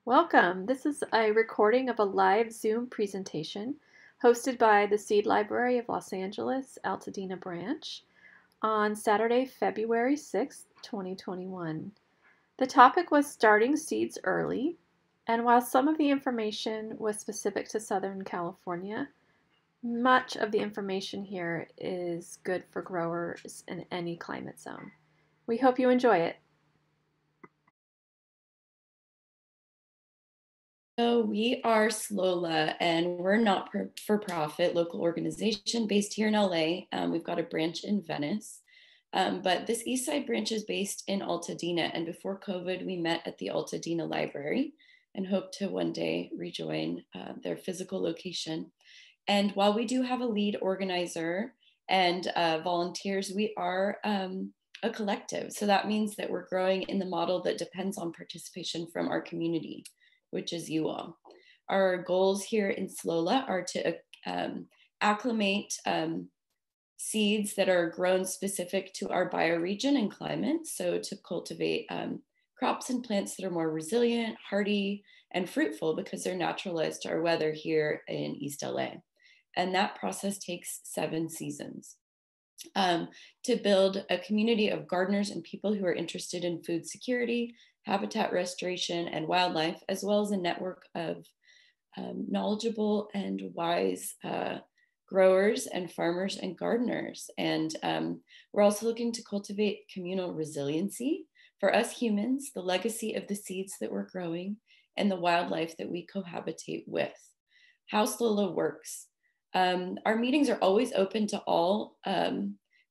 Welcome. This is a recording of a live Zoom presentation hosted by the Seed Library of Los Angeles, Altadena branch on Saturday, February 6th, 2021. The topic was starting seeds early, and while some of the information was specific to Southern California, much of the information here is good for growers in any climate zone. We hope you enjoy it. So we are SLOLA, and we're not for-profit local organization based here in LA. We've got a branch in Venice, but this East Side branch is based in Altadena. And before COVID, we met at the Altadena Library and hope to one day rejoin their physical location. And while we do have a lead organizer and volunteers, we are a collective. So that means that we're growing in the model that depends on participation from our community, which is you all. Our goals here in SLOLA are to acclimate seeds that are grown specific to our bioregion and climate. So to cultivate crops and plants that are more resilient, hardy, and fruitful because they're naturalized to our weather here in East LA. And that process takes 7 seasons. To build a community of gardeners and people who are interested in food security, habitat restoration, and wildlife, as well as a network of knowledgeable and wise growers and farmers and gardeners. And we're also looking to cultivate communal resiliency for us humans, the legacy of the seeds that we're growing, and the wildlife that we cohabitate with. How SLOLA works. Our meetings are always open to all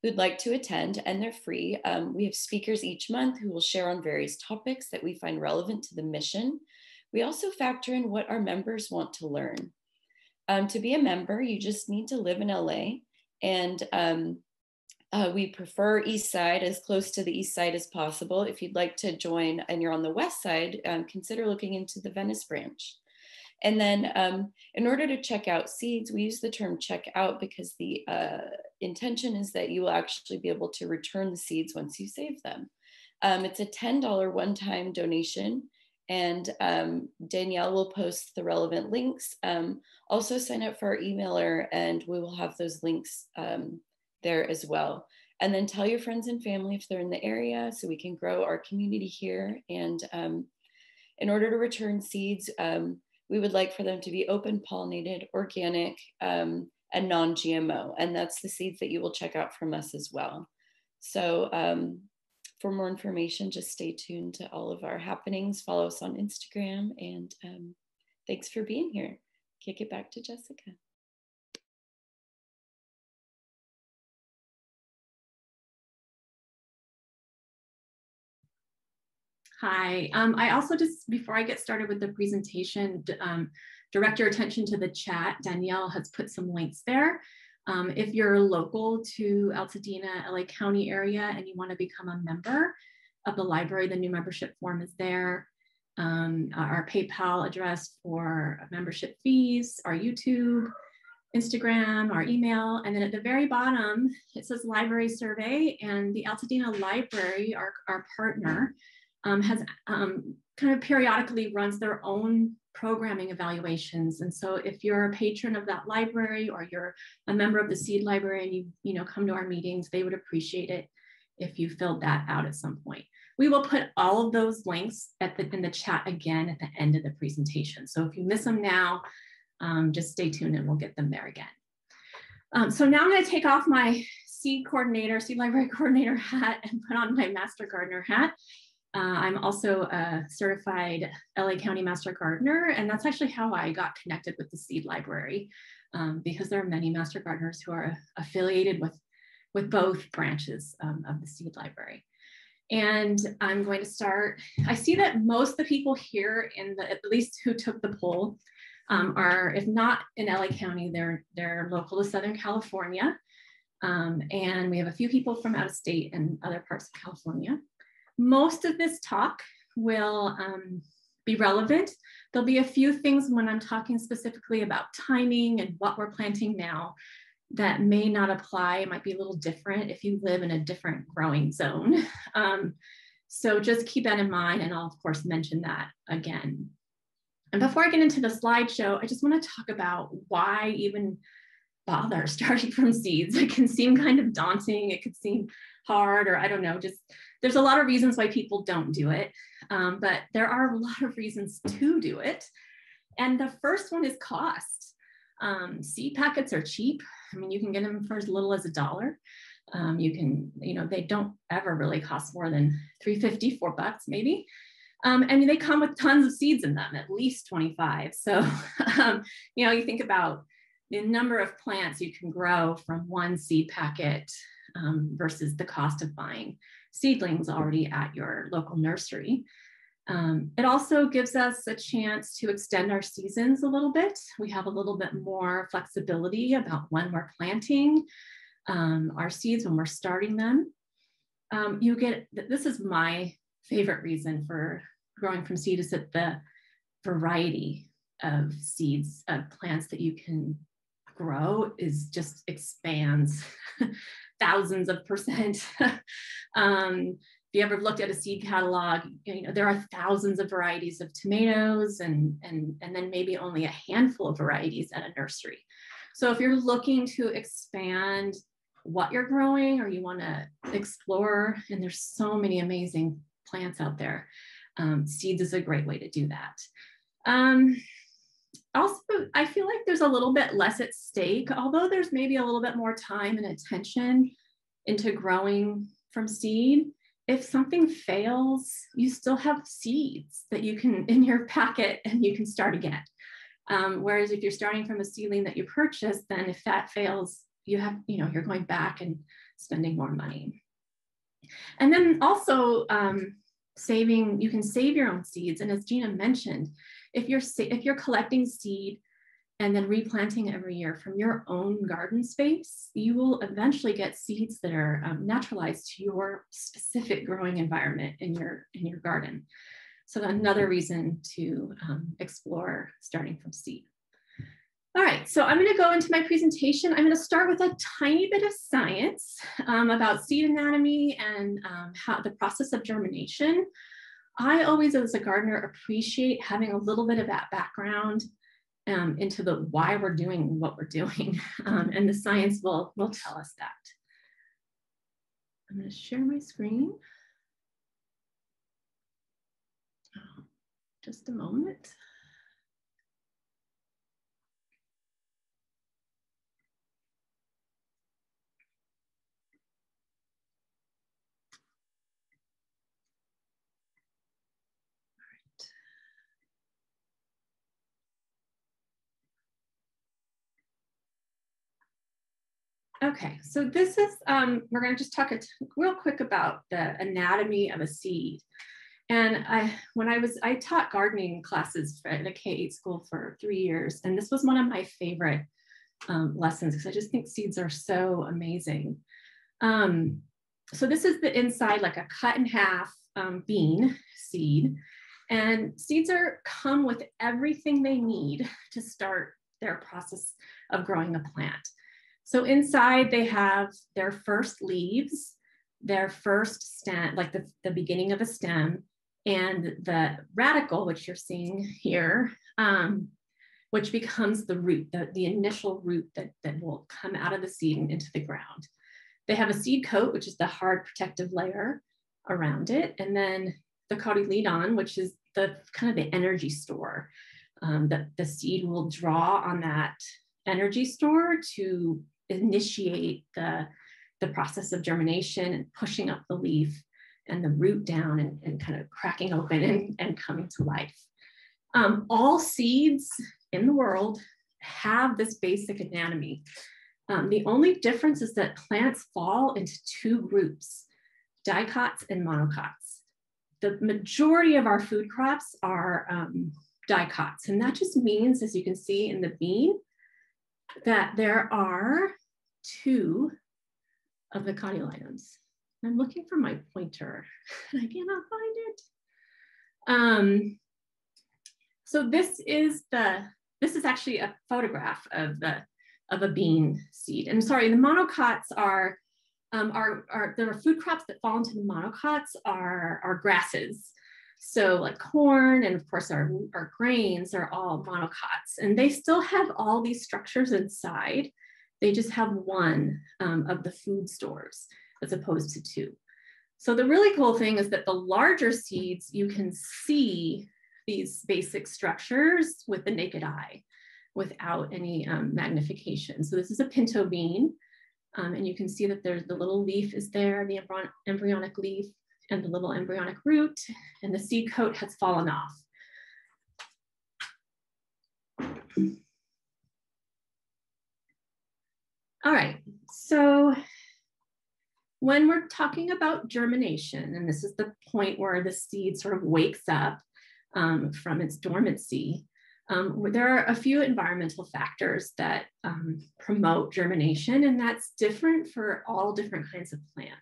who'd like to attend, and they're free. We have speakers each month who will share on various topics that we find relevant to the mission. We also factor in what our members want to learn. To be a member, you just need to live in LA, and we prefer East Side, as close to the East Side as possible. If you'd like to join and you're on the West Side, consider looking into the Venice branch. And then in order to check out seeds, we use the term check out because the intention is that you will actually be able to return the seeds once you save them. It's a $10 one-time donation, and Danielle will post the relevant links. Also sign up for our emailer and we will have those links there as well. And then tell your friends and family if they're in the area so we can grow our community here. And in order to return seeds, we would like for them to be open pollinated, organic, and non-GMO. And that's the seeds that you will check out from us as well. So for more information, just stay tuned to all of our happenings. Follow us on Instagram, and thanks for being here. Kick it back to Jessica. Hi, I also just, before I get started with the presentation, direct your attention to the chat. Danielle has put some links there. If you're local to Altadena, LA County area, and you want to become a member of the library, the new membership form is there. Our PayPal address for membership fees, our YouTube, Instagram, our email, and then at the very bottom, it says library survey, and the Altadena Library, our partner, has kind of periodically runs their own programming evaluations. And so if you're a patron of that library or you're a member of the Seed Library and you come to our meetings, they would appreciate it if you filled that out at some point. We will put all of those links in the chat again at the end of the presentation. So if you miss them now, just stay tuned and we'll get them there again. So now I'm going to take off my seed library coordinator hat and put on my master gardener hat. I'm also a certified LA County Master Gardener, and that's actually how I got connected with the Seed Library, because there are many Master Gardeners who are affiliated with both branches of the Seed Library. And I'm going to start. I see that most of the people here, at least who took the poll, are, if not in LA County, they're local to Southern California. And we have a few people from out of state and other parts of California. Most of this talk will be relevant. There'll be a few things when I'm talking specifically about timing and what we're planting now that may not apply. It might be a little different if you live in a different growing zone. So just keep that in mind, and I'll of course mention that again. And before I get into the slideshow, I just want to talk about why even bother starting from seeds. It can seem kind of daunting. It could seem hard, or I don't know, just there's a lot of reasons why people don't do it. But there are a lot of reasons to do it. And the first one is cost. Seed packets are cheap. I mean, you can get them for as little as $1. You can, they don't ever really cost more than $3.50, $4 maybe. And they come with tons of seeds in them, at least 25. So, you think about the number of plants you can grow from one seed packet versus the cost of buying seedlings already at your local nursery. It also gives us a chance to extend our seasons a little bit. We have a little bit more flexibility about when we're planting our seeds, when we're starting them. This is my favorite reason for growing from seed, is that the variety of seeds, of plants that you can grow is just expands thousands of percent. If you ever looked at a seed catalog, there are thousands of varieties of tomatoes and then maybe only a handful of varieties at a nursery. So if you're looking to expand what you're growing, or you want to explore, and there's so many amazing plants out there, seeds is a great way to do that. Also, I feel like there's a little bit less at stake, although there's maybe a little bit more time and attention into growing from seed. If something fails, you still have seeds that you can in your packet and you can start again. Whereas if you're starting from a seedling that you purchased, then if that fails, you're going back and spending more money. And then also you can save your own seeds. And as Gina mentioned, if you're collecting seed and then replanting every year from your own garden space, you will eventually get seeds that are naturalized to your specific growing environment in your garden. So another reason to explore starting from seed. All right, so I'm going to go into my presentation. I'm going to start with a tiny bit of science about seed anatomy and how the process of germination. I always, as a gardener, appreciate having a little bit of that background into the why we're doing what we're doing, and the science will tell us that. I'm going to share my screen. Just a moment. Okay, so this is, we're going to just talk real quick about the anatomy of a seed. And I taught gardening classes at a K-8 school for 3 years, and this was one of my favorite lessons because I just think seeds are so amazing. So this is the inside, like a cut in half bean seed, and seeds come with everything they need to start their process of growing a plant. So inside they have their first leaves, their first stem, like the beginning of a stem, and the radicle, which you're seeing here, which becomes the root, the initial root that will come out of the seed and into the ground. They have a seed coat, which is the hard protective layer around it, and then the cotyledon, which is the kind of the energy store. That the seed will draw on that energy store to initiate the process of germination and pushing up the leaf and the root down and kind of cracking open and coming to life. All seeds in the world have this basic anatomy. The only difference is that plants fall into two groups, dicots and monocots. The majority of our food crops are dicots, and that just means, as you can see in the bean, that there are two of the cotyledons. I'm looking for my pointer and I cannot find it. So this is actually a photograph of a bean seed. And sorry, the monocots there are food crops that fall into the monocots are grasses. So like corn and of course our grains are all monocots, and they still have all these structures inside. They just have one of the food stores as opposed to two. So the really cool thing is that the larger seeds, you can see these basic structures with the naked eye without any magnification. So this is a pinto bean, and you can see that there's the little leaf is there, the embryonic leaf, and the little embryonic root, and the seed coat has fallen off. All right, so when we're talking about germination, and this is the point where the seed sort of wakes up from its dormancy, there are a few environmental factors that promote germination, and that's different for all different kinds of plants.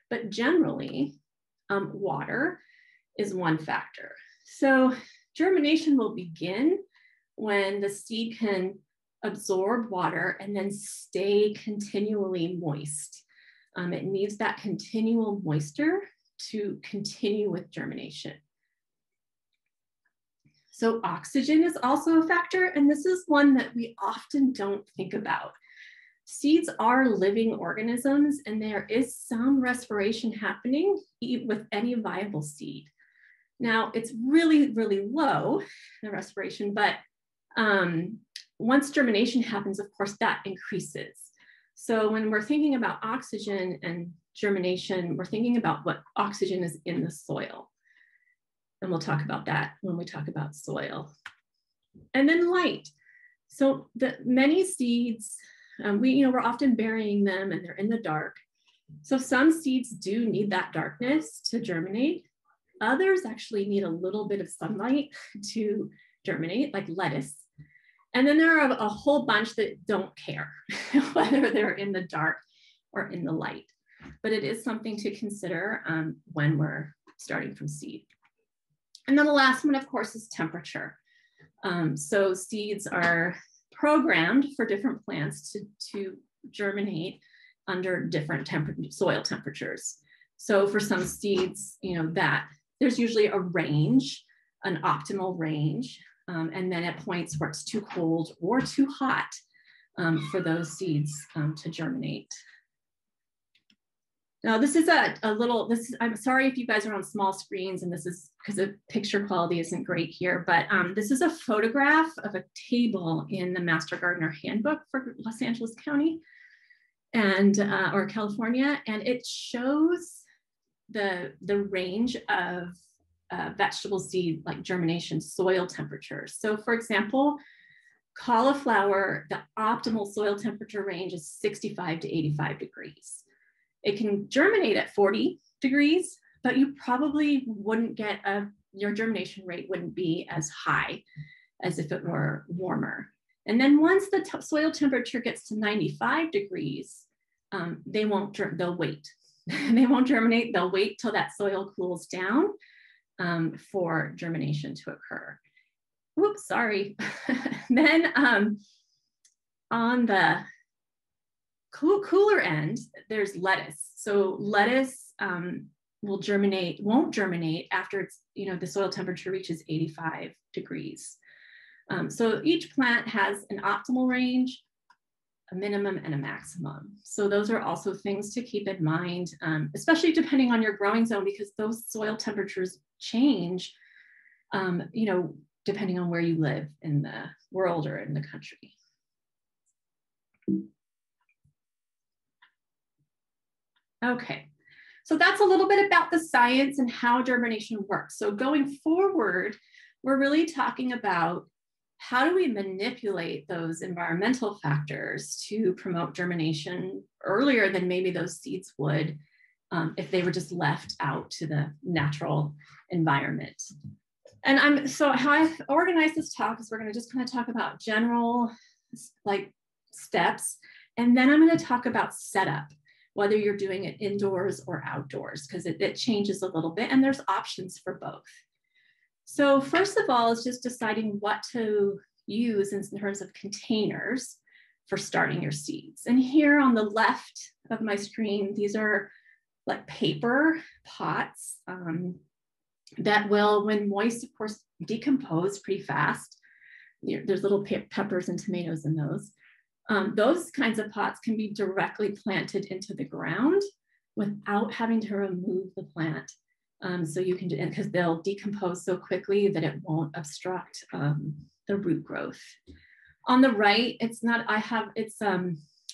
But generally, water is one factor. So germination will begin when the seed can absorb water and then stay continually moist. It needs that continual moisture to continue with germination. So oxygen is also a factor, and this is one that we often don't think about. Seeds are living organisms, and there is some respiration happening with any viable seed. Now, it's really, really low, the respiration, but once germination happens, of course, that increases. So when we're thinking about oxygen and germination, we're thinking about what oxygen is in the soil. And we'll talk about that when we talk about soil. And then light. So the many seeds, we're often burying them and they're in the dark. So some seeds do need that darkness to germinate. Others actually need a little bit of sunlight to germinate, like lettuce. And then there are a whole bunch that don't care whether they're in the dark or in the light. But it is something to consider when we're starting from seed. And then the last one, of course, is temperature. So seeds are programmed for different plants to germinate under different soil temperatures. So for some seeds, that there's usually a range, an optimal range, and then at points where it's too cold or too hot for those seeds to germinate. Now this is I'm sorry if you guys are on small screens and this is because the picture quality isn't great here, but this is a photograph of a table in the Master Gardener Handbook for Los Angeles County and or California, and it shows the range of vegetable seed like germination soil temperatures. So for example, cauliflower, the optimal soil temperature range is 65 to 85 degrees. It can germinate at 40 degrees, but you probably wouldn't get your germination rate wouldn't be as high as if it were warmer. And then once the soil temperature gets to 95 degrees, they'll wait. They won't germinate, they'll wait till that soil cools down for germination to occur. Whoops, sorry. Then on the cooler end, there's lettuce. So lettuce won't germinate after it's, the soil temperature reaches 85 degrees. So each plant has an optimal range, a minimum and a maximum. So those are also things to keep in mind, especially depending on your growing zone, because those soil temperatures change, depending on where you live in the world or in the country. Okay, so that's a little bit about the science and how germination works. So going forward, we're really talking about how do we manipulate those environmental factors to promote germination earlier than maybe those seeds would if they were just left out to the natural environment. And so how I've organized this talk is we're going to just kind of talk about general steps, and then I'm going to talk about setup, whether you're doing it indoors or outdoors, because it changes a little bit and there's options for both. So first of all, is just deciding what to use in terms of containers for starting your seeds. And here on the left of my screen, these are like paper pots. that will, when moist, of course, decompose pretty fast. There's little peppers and tomatoes in those. Those kinds of pots can be directly planted into the ground without having to remove the plant. So you can do it because they'll decompose so quickly that it won't obstruct the root growth. On the right,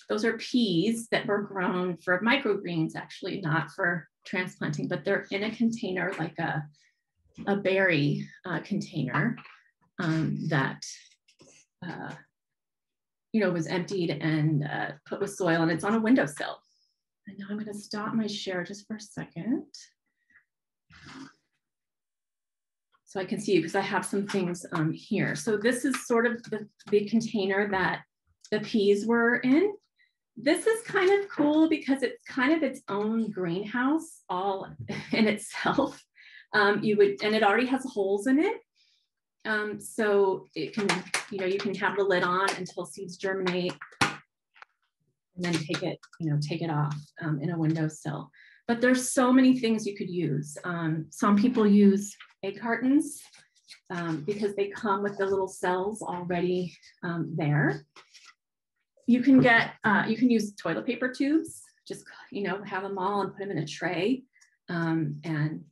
those are peas that were grown for microgreens, actually, not for transplanting, but they're in a container like a berry container that was emptied and put with soil, and it's on a windowsill. And now I'm going to stop my share just for a second, so I can see, because I have some things here. So this is sort of the container that the peas were in. This is kind of cool because it's kind of its own greenhouse all in itself. And it already has holes in it. So it can, you can have the lid on until seeds germinate and then take it off in a windowsill. But there's so many things you could use. Some people use egg cartons because they come with the little cells already there. You can use toilet paper tubes, just, have them all and put them in a tray and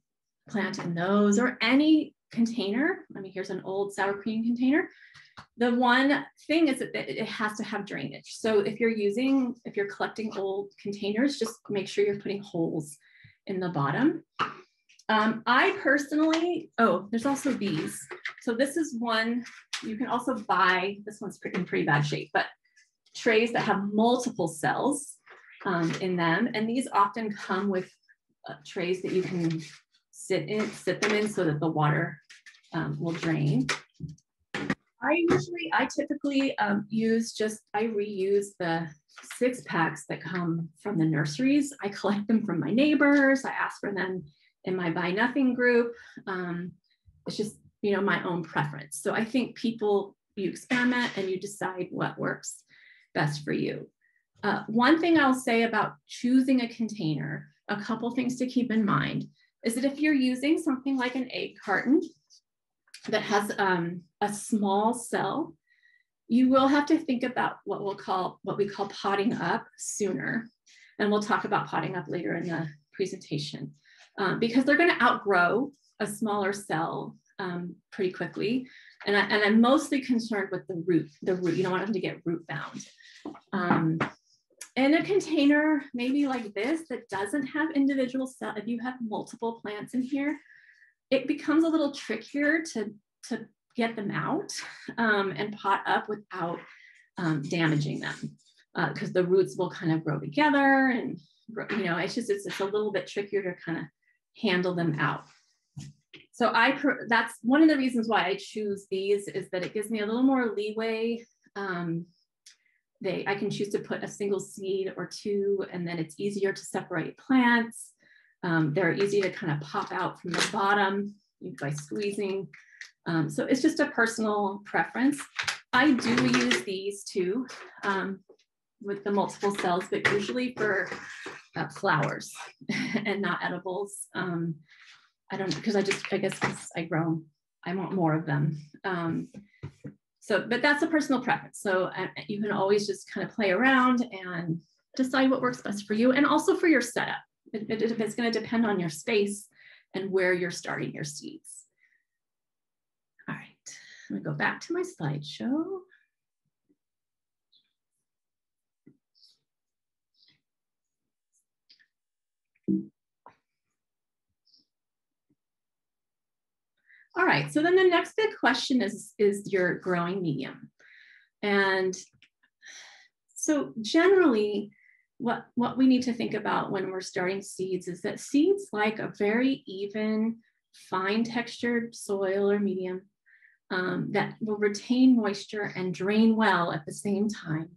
plant in those, or any container. I mean, here's an old sour cream container. The one thing is that it has to have drainage. So if you're collecting old containers, just make sure you're putting holes in the bottom. I personally, there's also these. So this is one you can also buy. This one's in pretty bad shape, but trays that have multiple cells in them. And these often come with trays that you can sit them in so that the water will drain. I typically reuse the 6-packs that come from the nurseries. I collect them from my neighbors. I ask for them in my Buy Nothing group. It's just, my own preference. So I think you experiment and you decide what works best for you. One thing I'll say about choosing a container, a couple things to keep in mind, is that if you're using something like an egg carton that has a small cell, you will have to think about what we call potting up sooner. And we'll talk about potting up later in the presentation because they're going to outgrow a smaller cell pretty quickly. And I'm mostly concerned with the root. You don't want them to get root bound. In a container, maybe like this, that doesn't have individual cells, if you have multiple plants in here, it becomes a little trickier to get them out and pot up without damaging them because the roots will kind of grow together, and it's a little bit trickier to kind of handle them out. So that's one of the reasons why I choose these, is that it gives me a little more leeway. I can choose to put a single seed or two, and then it's easier to separate plants. They're easy to kind of pop out from the bottom by squeezing. So it's just a personal preference. I do use these too with the multiple cells, but usually for flowers and not edibles. I don't know, because I guess because I want more of them. But that's a personal preference. So you can always just kind of play around and decide what works best for you, and also for your setup. It's going to depend on your space and where you're starting your seeds. All right, I'm going to go back to my slideshow. All right, so then the next big question is your growing medium. And so generally, what we need to think about when we're starting seeds is that seeds like a very even, fine textured soil or medium that will retain moisture and drain well at the same time,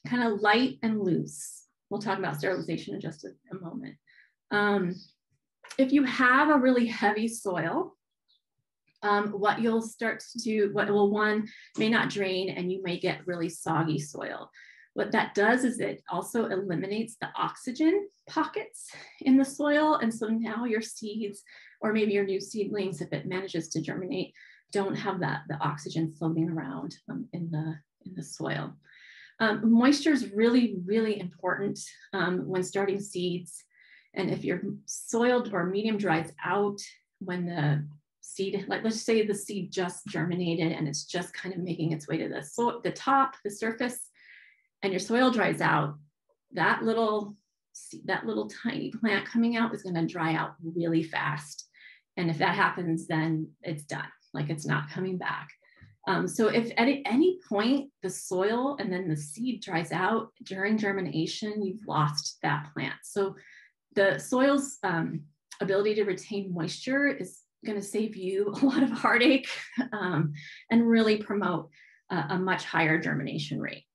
kind of light and loose. We'll talk about sterilization in just a moment. If you have a really heavy soil, what you'll start to do, one may not drain, and you may get really soggy soil. What that does is it also eliminates the oxygen pockets in the soil. And so now your seeds or maybe your new seedlings, if it manages to germinate, don't have the oxygen floating around in the soil. Moisture is really, really important when starting seeds. And if your soil or medium dries out when the seed, like let's say the seed just germinated and it's just kind of making its way to the top, the surface, and your soil dries out, that little tiny plant coming out is going to dry out really fast. And if that happens, then it's done. Like it's not coming back. So if at any point the soil and then the seed dries out during germination, you've lost that plant. So the soil's ability to retain moisture is going to save you a lot of heartache and really promote a much higher germination rate.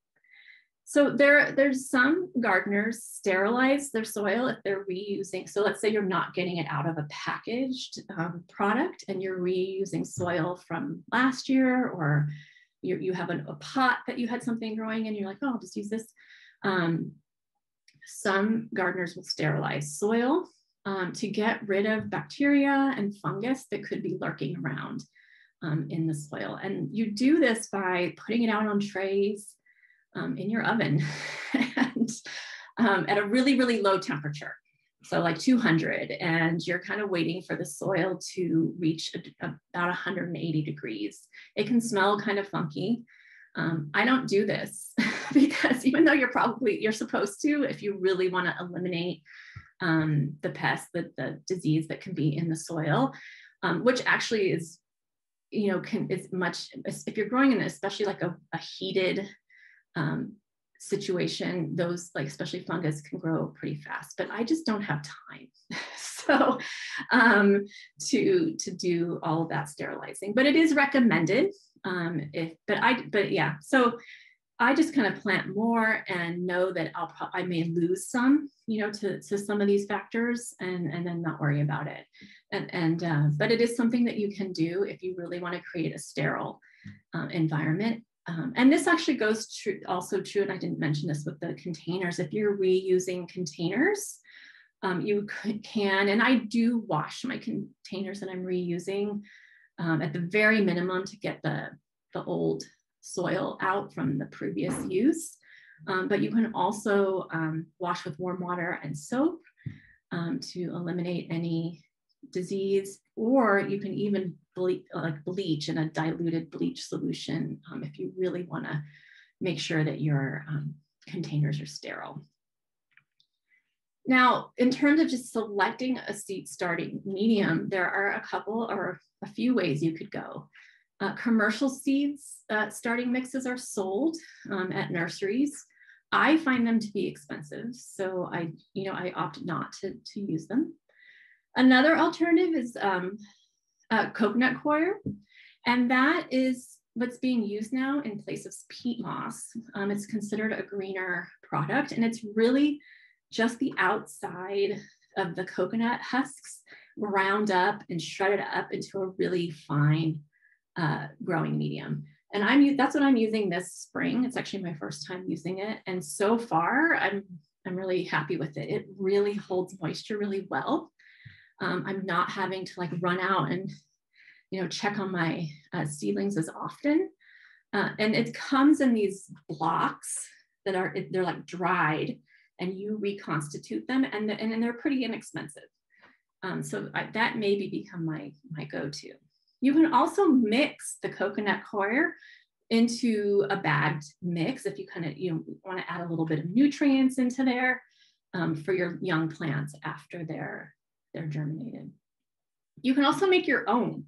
So there's some gardeners sterilize their soil if they're reusing. So let's say you're not getting it out of a packaged product and you're reusing soil from last year, or you have a pot that you had something growing and you're like, oh, I'll just use this. Some gardeners will sterilize soil to get rid of bacteria and fungus that could be lurking around in the soil. And you do this by putting it out on trays in your oven and at a really, really low temperature. So like 200, and you're kind of waiting for the soil to reach about 180 degrees. It can smell kind of funky. I don't do this because even though you're supposed to, if you really want to eliminate the pest, the disease that can be in the soil, which actually is, is much, if you're growing in especially like a heated situation, those like especially fungus can grow pretty fast, but I just don't have time. So to do all of that sterilizing, but it is recommended. So I just kind of plant more and know that I may lose some, to some of these factors, and then not worry about it. But it is something that you can do if you really want to create a sterile environment. And this actually goes also true, and I didn't mention this with the containers. If you're reusing containers, you can, and I do wash my containers that I'm reusing at the very minimum to get the old soil out from the previous use. But you can also wash with warm water and soap to eliminate any disease, or you can even bleach in a diluted bleach solution if you really want to make sure that your containers are sterile. Now, in terms of just selecting a seed starting medium, there are a couple or a few ways you could go. Commercial seeds starting mixes are sold at nurseries. I find them to be expensive, so I opt not to use them. Another alternative is coconut coir, and that is what's being used now in place of peat moss. It's considered a greener product, and it's really just the outside of the coconut husks ground up and shredded up into a really fine growing medium. And that's what I'm using this spring. It's actually my first time using it, and so far I'm really happy with it. It really holds moisture really well. I'm not having to like run out and check on my seedlings as often. And it comes in these blocks that they're like dried, and you reconstitute them, and they're pretty inexpensive. So that maybe become my go-to. You can also mix the coconut coir into a bagged mix if you kind of want to add a little bit of nutrients into there for your young plants after they're germinated. You can also make your own.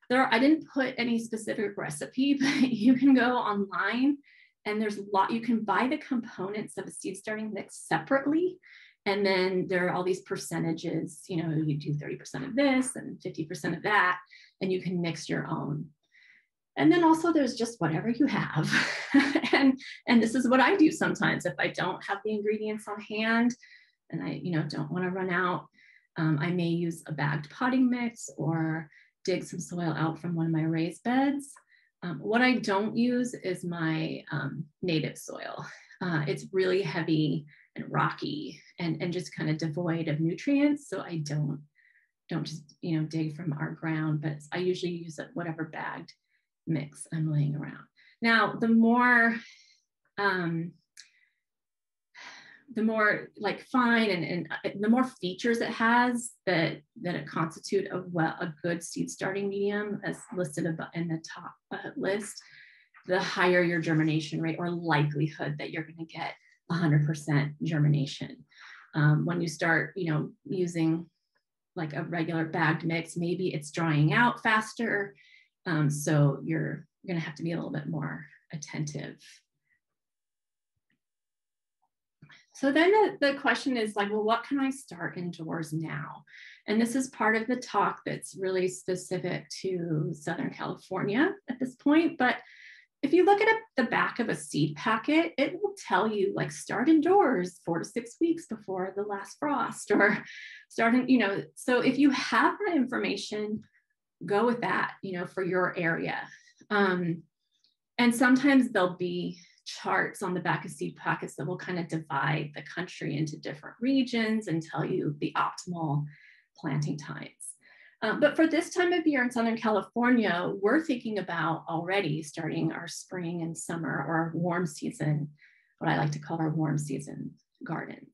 I didn't put any specific recipe, but you can go online and there's you can buy the components of a seed starting mix separately. And then there are all these percentages, you do 30% of this and 50% of that, and you can mix your own. And then also there's just whatever you have. and this is what I do sometimes if I don't have the ingredients on hand and I don't want to run out. I may use a bagged potting mix or dig some soil out from one of my raised beds. What I don't use is my native soil. It's really heavy and rocky and just kind of devoid of nutrients. So I don't don't just, dig from our ground, but I usually use whatever bagged mix I'm laying around. Now, the more like fine and the more features it has that it constitute a good seed starting medium, as listed in the top list, the higher your germination rate or likelihood that you're going to get 100% germination. When you start, using like a regular bagged mix, maybe it's drying out faster. So you're going to have to be a little bit more attentive. So then the question is like, well, what can I start indoors now? And this is part of the talk that's really specific to Southern California at this point. But if you look at the back of a seed packet, it will tell you like start indoors 4 to 6 weeks before the last frost, or starting, so if you have that information, go with that, for your area. And sometimes there'll be charts on the back of seed packets that will kind of divide the country into different regions and tell you the optimal planting times. But for this time of year in Southern California, we're thinking about already starting our spring and summer, or our warm season, what I like to call our warm season gardens.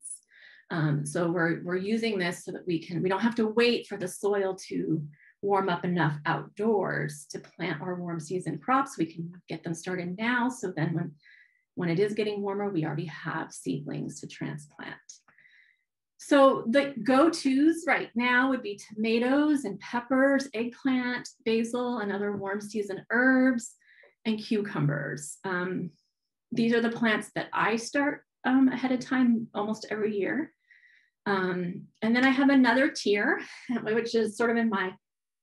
So we're using this so that we don't have to wait for the soil to warm up enough outdoors to plant our warm season crops. We can get them started now. So then when it is getting warmer, we already have seedlings to transplant. So the go-tos right now would be tomatoes and peppers, eggplant, basil, and other warm season herbs, and cucumbers. These are the plants that I start ahead of time almost every year. And then I have another tier, which is sort of in my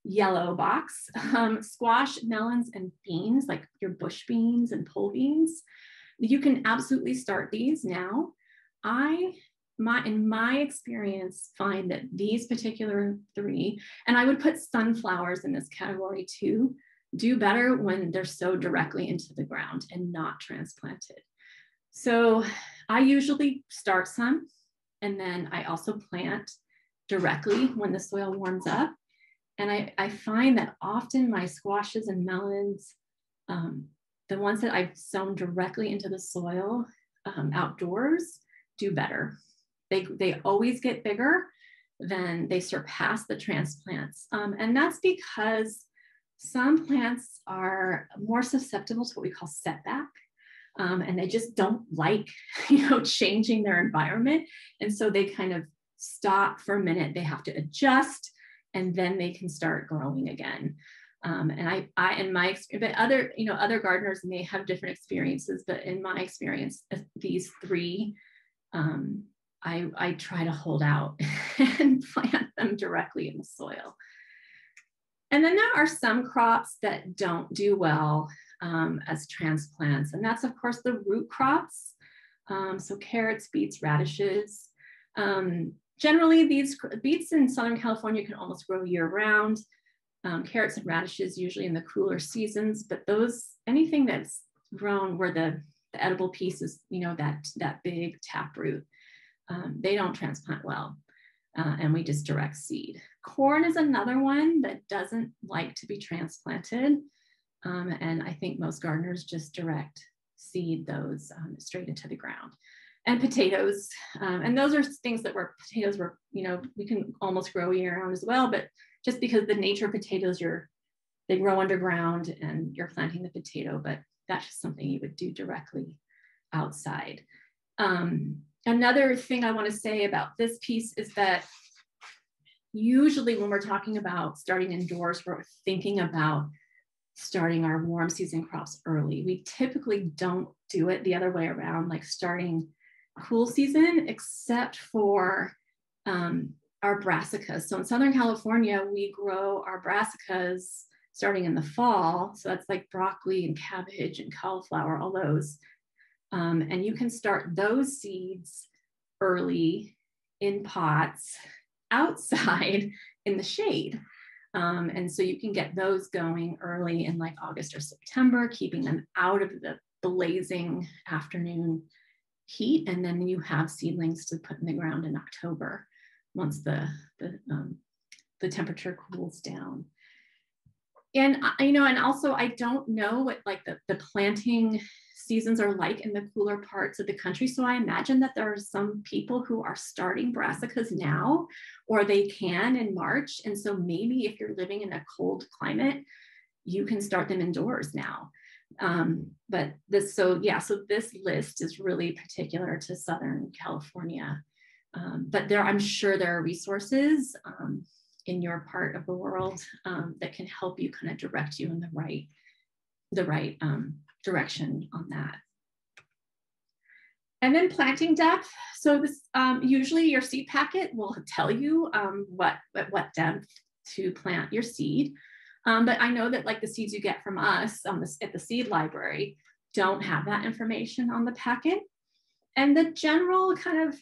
yellow box, squash, melons, and beans, like your bush beans and pole beans. You can absolutely start these now. In my experience, find that these particular three, and I would put sunflowers in this category too, do better when they're sowed directly into the ground and not transplanted. So I usually start some, and then I also plant directly when the soil warms up. And I find that often my squashes and melons, the ones that I've sown directly into the soil outdoors, do better. They always get bigger, then they surpass the transplants. And that's because some plants are more susceptible to what we call setback. And they just don't like, changing their environment. And so they kind of stop for a minute. They have to adjust, and then they can start growing again. And I in my experience, but other gardeners may have different experiences, but in my experience, these three, I try to hold out and plant them directly in the soil. And then there are some crops that don't do well as transplants, and that's of course the root crops. So carrots, beets, radishes. Generally, these beets in Southern California can almost grow year round. Carrots and radishes usually in the cooler seasons, but anything that's grown where the edible piece is, that big taproot, they don't transplant well, and we just direct seed. Corn is another one that doesn't like to be transplanted, and I think most gardeners just direct seed those straight into the ground. And potatoes, and those are things that potatoes we can almost grow year round as well, but just because the nature of potatoes, they grow underground and you're planting the potato, but that's just something you would do directly outside. Another thing I want to say about this piece is that usually when we're talking about starting indoors, we're thinking about starting our warm season crops early. We typically don't do it the other way around, like starting cool season, except for our brassicas. So in Southern California, we grow our brassicas starting in the fall. So that's like broccoli and cabbage and cauliflower, all those. And you can start those seeds early in pots outside in the shade. And so you can get those going early in like August or September, keeping them out of the blazing afternoon heat. And then you have seedlings to put in the ground in October once the the temperature cools down. And and also I don't know what like the planting seasons are like in the cooler parts of the country. So I imagine that there are some people who are starting brassicas now, or they can in March. And so maybe if you're living in a cold climate, you can start them indoors now. But so this list is really particular to Southern California. But I'm sure there are resources in your part of the world that can help you kind of direct you in the right direction on that. And then planting depth. So this usually your seed packet will tell you what depth to plant your seed. But I know that like the seeds you get from us at the seed library don't have that information on the packet. And the general kind of,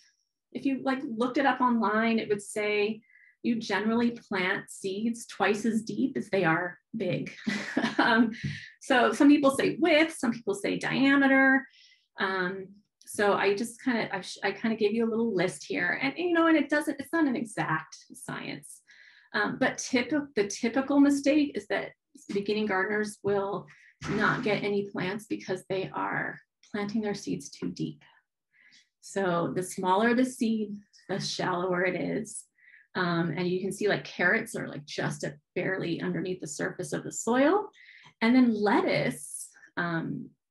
if you like looked it up online, it would say you generally plant seeds twice as deep as they are big. So some people say width, some people say diameter. So I just kind of gave you a little list here, and and it's not an exact science. But the typical mistake is that beginning gardeners will not get any plants because they are planting their seeds too deep. So the smaller the seed, the shallower it is. And you can see like carrots are like just barely underneath the surface of the soil. And then lettuce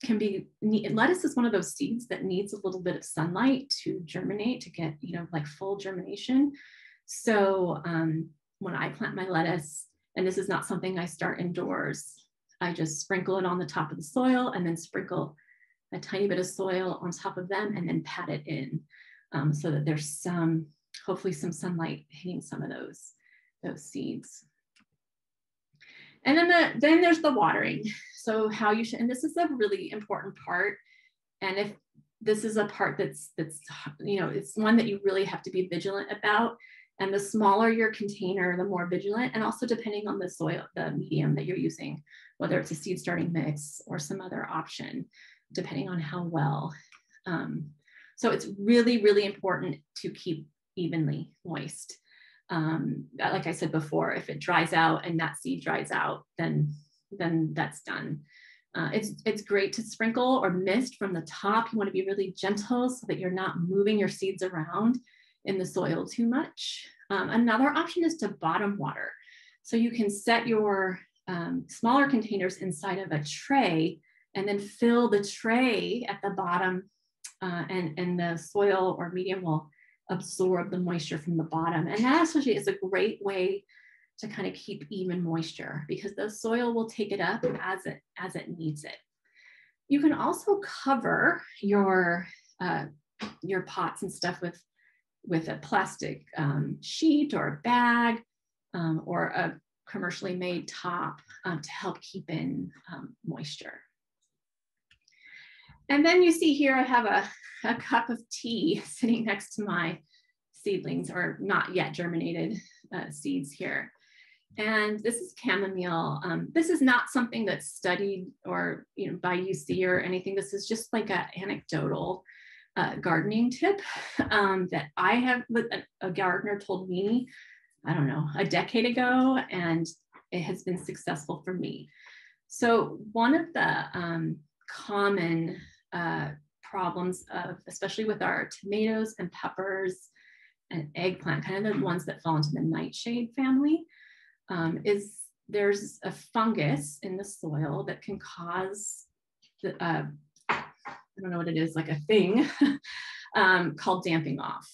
lettuce is one of those seeds that needs a little bit of sunlight to germinate, to get, like full germination. So when I plant my lettuce, and this is not something I start indoors, I just sprinkle it on the top of the soil and then sprinkle a tiny bit of soil on top of them and then pat it in so that there's hopefully some sunlight hitting some of those seeds. And then there's the watering. So how you should, and this is a really important part. And if this is a part that's it's one that you really have to be vigilant about. And the smaller your container, the more vigilant, and also depending on the soil, the medium that you're using, whether it's a seed starting mix or some other option, depending on how well. So it's really, really important to keep evenly moist. Like I said before, if it dries out and that seed dries out, then that's done. It's great to sprinkle or mist from the top. You want to be really gentle so that you're not moving your seeds around in the soil too much. Another option is to bottom water. So you can set your smaller containers inside of a tray and then fill the tray at the bottom and the soil or medium will absorb the moisture from the bottom. And that actually is a great way to kind of keep even moisture because the soil will take it up as it needs it. You can also cover your pots and stuff with a plastic sheet or a bag or a commercially made top to help keep in moisture. And then you see here, I have a cup of tea sitting next to my seedlings or not yet germinated seeds here. And this is chamomile. This is not something that's studied or by UC or anything. This is just like an anecdotal gardening tip that I have, a gardener told me, I don't know, a decade ago, and it has been successful for me. So one of the common problems especially with our tomatoes and peppers and eggplant, kind of the ones that fall into the nightshade family, is there's a fungus in the soil that can cause I don't know what it is, like a thing called damping off.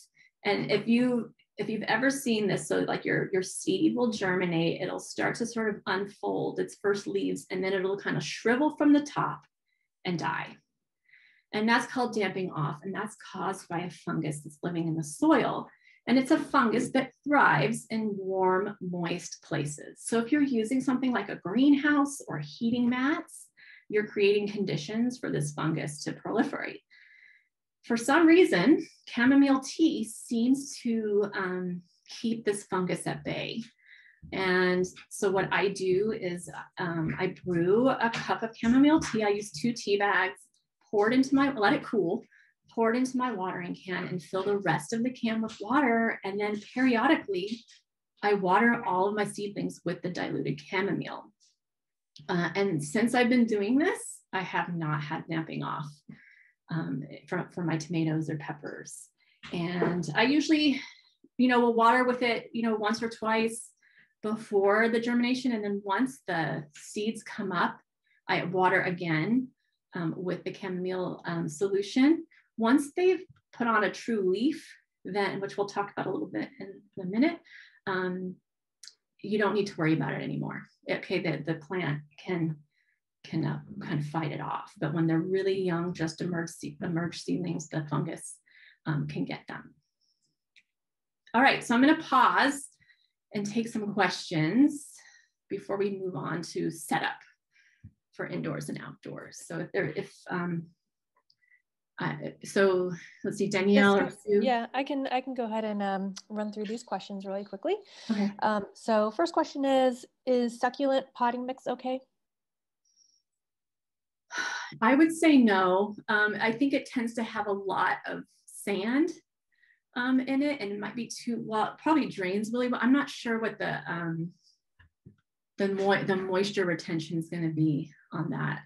And if you've ever seen this, so like your seed will germinate, it'll start to sort of unfold its first leaves, and then it'll kind of shrivel from the top and die. And that's called damping off, and that's caused by a fungus that's living in the soil. And it's a fungus that thrives in warm, moist places. So if you're using something like a greenhouse or heating mats, you're creating conditions for this fungus to proliferate. For some reason, chamomile tea seems to keep this fungus at bay. And so what I do is I brew a cup of chamomile tea. I use 2 tea bags, let it cool, pour it into my watering can and fill the rest of the can with water. And then periodically I water all of my seedlings with the diluted chamomile. And since I've been doing this, I have not had napping off for my tomatoes or peppers. And I usually, will water with it, once or twice before the germination. And then once the seeds come up, I water again with the chamomile solution. Once they've put on a true leaf, then, which we'll talk about a little bit in a minute, you don't need to worry about it anymore. Okay, the plant can kind of fight it off. But when they're really young, just emerged seedlings, the fungus can get them. All right, so I'm going to pause and take some questions before we move on to setup for indoors and outdoors. So so let's see, Danielle. Yes, yeah, I can go ahead and run through these questions really quickly. Okay. So first question is succulent potting mix okay? I would say no. I think it tends to have a lot of sand in it, and it might be too, well, it probably drains really well. I'm not sure what the moisture retention is going to be on that.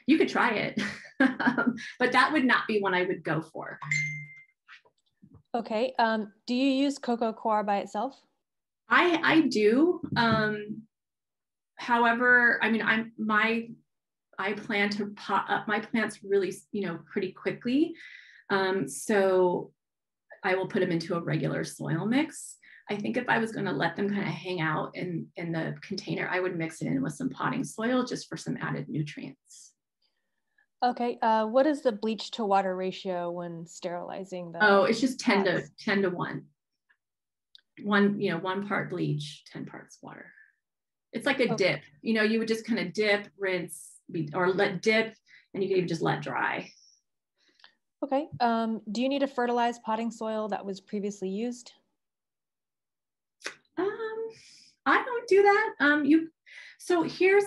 You could try it, but that would not be one I would go for. Okay. Do you use Coco Coir by itself? I do. However, I mean, I plan to pot up my plants really, pretty quickly. So I will put them into a regular soil mix. I think if I was going to let them kind of hang out in the container, I would mix it in with some potting soil just for some added nutrients. Okay. What is the bleach to water ratio when sterilizing the? Oh, it's just 10 pots? to 1. 1 part bleach, 10 parts water. It's like a dip. You would just kind of dip, rinse, or let dip, and you can even just let dry. Okay. Do you need to fertilize potting soil that was previously used? I don't do that. So here's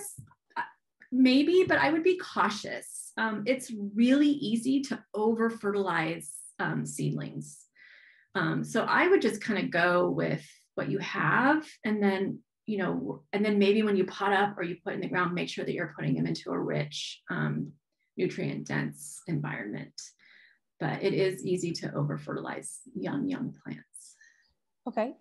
maybe, but I would be cautious. It's really easy to over fertilize seedlings. So I would just kind of go with what you have, and then maybe when you pot up or you put in the ground, make sure that you're putting them into a rich, nutrient dense environment. But it is easy to over fertilize young plants. Okay.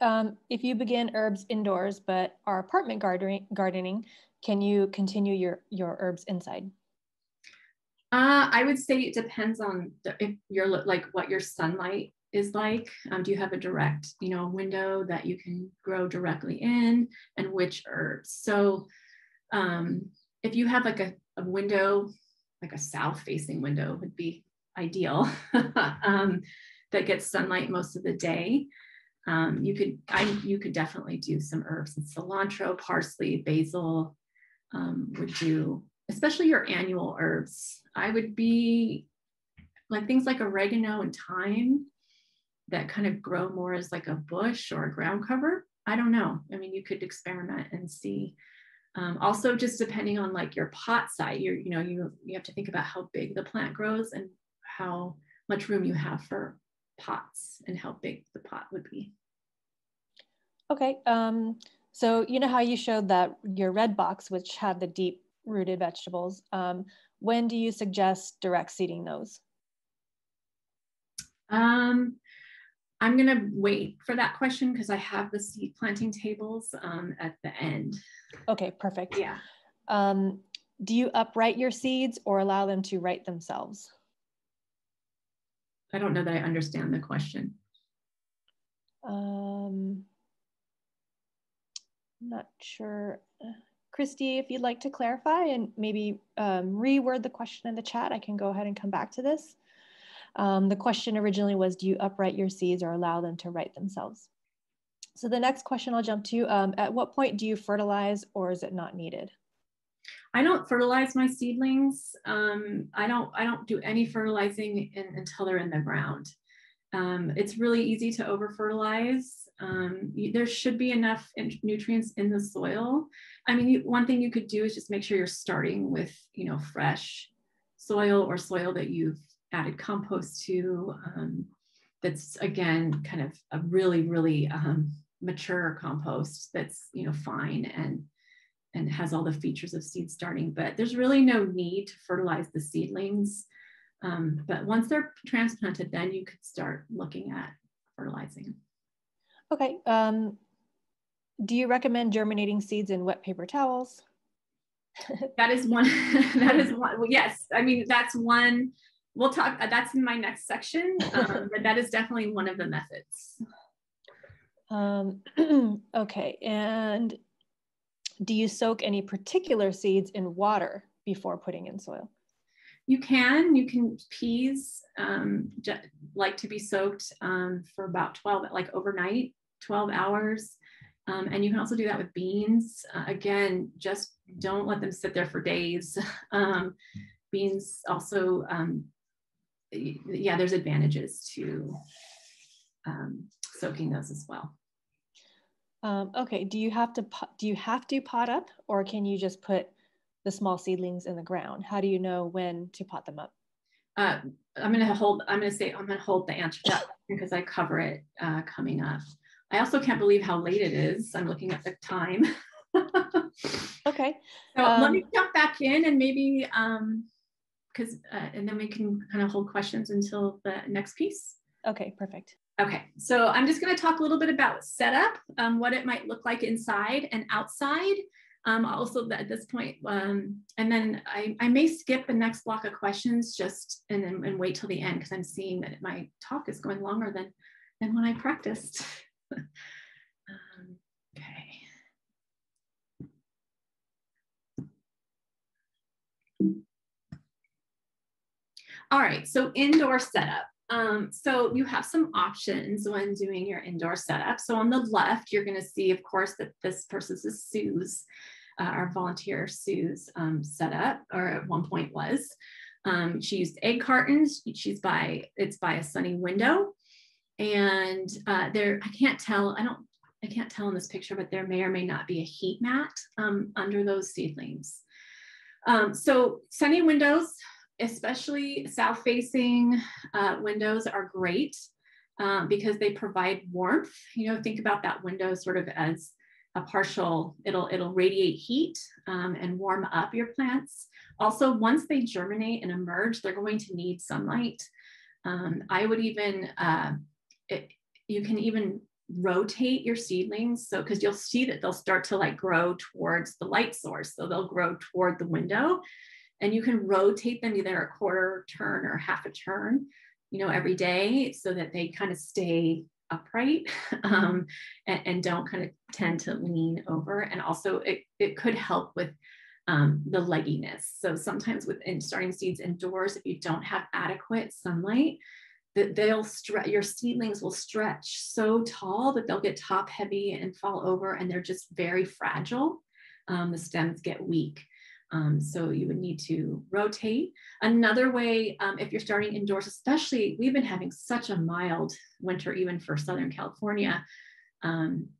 If you begin herbs indoors but are apartment gardening, can you continue your herbs inside? I would say it depends on if you're like what your sunlight is like. Do you have a direct, window that you can grow directly in, and which herbs? So if you have like a window, like a south facing window would be ideal, that gets sunlight most of the day. You could definitely do some herbs, and cilantro, parsley, basil would do, especially your annual herbs. I would be like things like oregano and thyme that kind of grow more as like a bush or a ground cover. I don't know. I mean, you could experiment and see. Also, just depending on like your pot size, you have to think about how big the plant grows and how much room you have for pots and how big the pot would be. Okay. So how you showed that your red box, which had the deep rooted vegetables, when do you suggest direct seeding those? I'm going to wait for that question because I have the seed planting tables at the end. Okay, perfect. Yeah. Do you upright your seeds or allow them to right themselves? I don't know that I understand the question. I'm not sure. Christy, if you'd like to clarify and maybe reword the question in the chat, I can go ahead and come back to this. The question originally was, do you upright your seeds or allow them to right themselves? So the next question I'll jump to, at what point do you fertilize, or is it not needed? I don't fertilize my seedlings. I don't do any fertilizing until they're in the ground. It's really easy to over fertilize. There should be enough nutrients in the soil. I mean, one thing you could do is just make sure you're starting with, fresh soil or soil that you've added compost to. That's again, kind of a really, really mature compost that's, you know, fine and has all the features of seed starting, but there's really no need to fertilize the seedlings. But once they're transplanted, then you could start looking at fertilizing. Okay. Do you recommend germinating seeds in wet paper towels? That is one, that is one, well, yes. I mean, that's one, we'll talk, that's in my next section, but that is definitely one of the methods. Okay, and do you soak any particular seeds in water before putting in soil? You can peas like to be soaked for about 12, like overnight, 12 hours. And you can also do that with beans. Again, just don't let them sit there for days. Beans also, yeah, there's advantages to soaking those as well. Okay, do you have to pot up, or can you just put the small seedlings in the ground? How do you know when to pot them up? I'm going to hold the answer to that because I cover it coming up. I also can't believe how late it is. I'm looking at the time. Okay. So let me jump back in and maybe, and then we can kind of hold questions until the next piece. Okay, perfect. Okay, so I'm just going to talk a little bit about setup, what it might look like inside and outside. Also at this point, and then I may skip the next block of questions just and wait till the end because I'm seeing that my talk is going longer than when I practiced. Okay. All right, so indoor setup. So you have some options when doing your indoor setup. So on the left, you're going to see, of course, that this person's is Sue's, our volunteer Sue's setup, or at one point was. She used egg cartons. It's by a sunny window, and there I can't tell in this picture, but there may or may not be a heat mat under those seedlings. So sunny windows, especially south-facing windows, are great because they provide warmth. You know, think about that window sort of as a partial, it'll radiate heat and warm up your plants. Also, once they germinate and emerge, they're going to need sunlight. I would even, you can even rotate your seedlings. So, because you'll see that they'll start to like grow towards the light source. So they'll grow toward the window. And you can rotate them either a quarter turn or half a turn, you know, every day so that they kind of stay upright and don't kind of tend to lean over. And also it could help with the legginess. So sometimes in starting seeds indoors, if you don't have adequate sunlight, your seedlings will stretch so tall that they'll get top heavy and fall over, and they're just very fragile. The stems get weak. So you would need to rotate. Another way, if you're starting indoors, especially, we've been having such a mild winter, even for Southern California,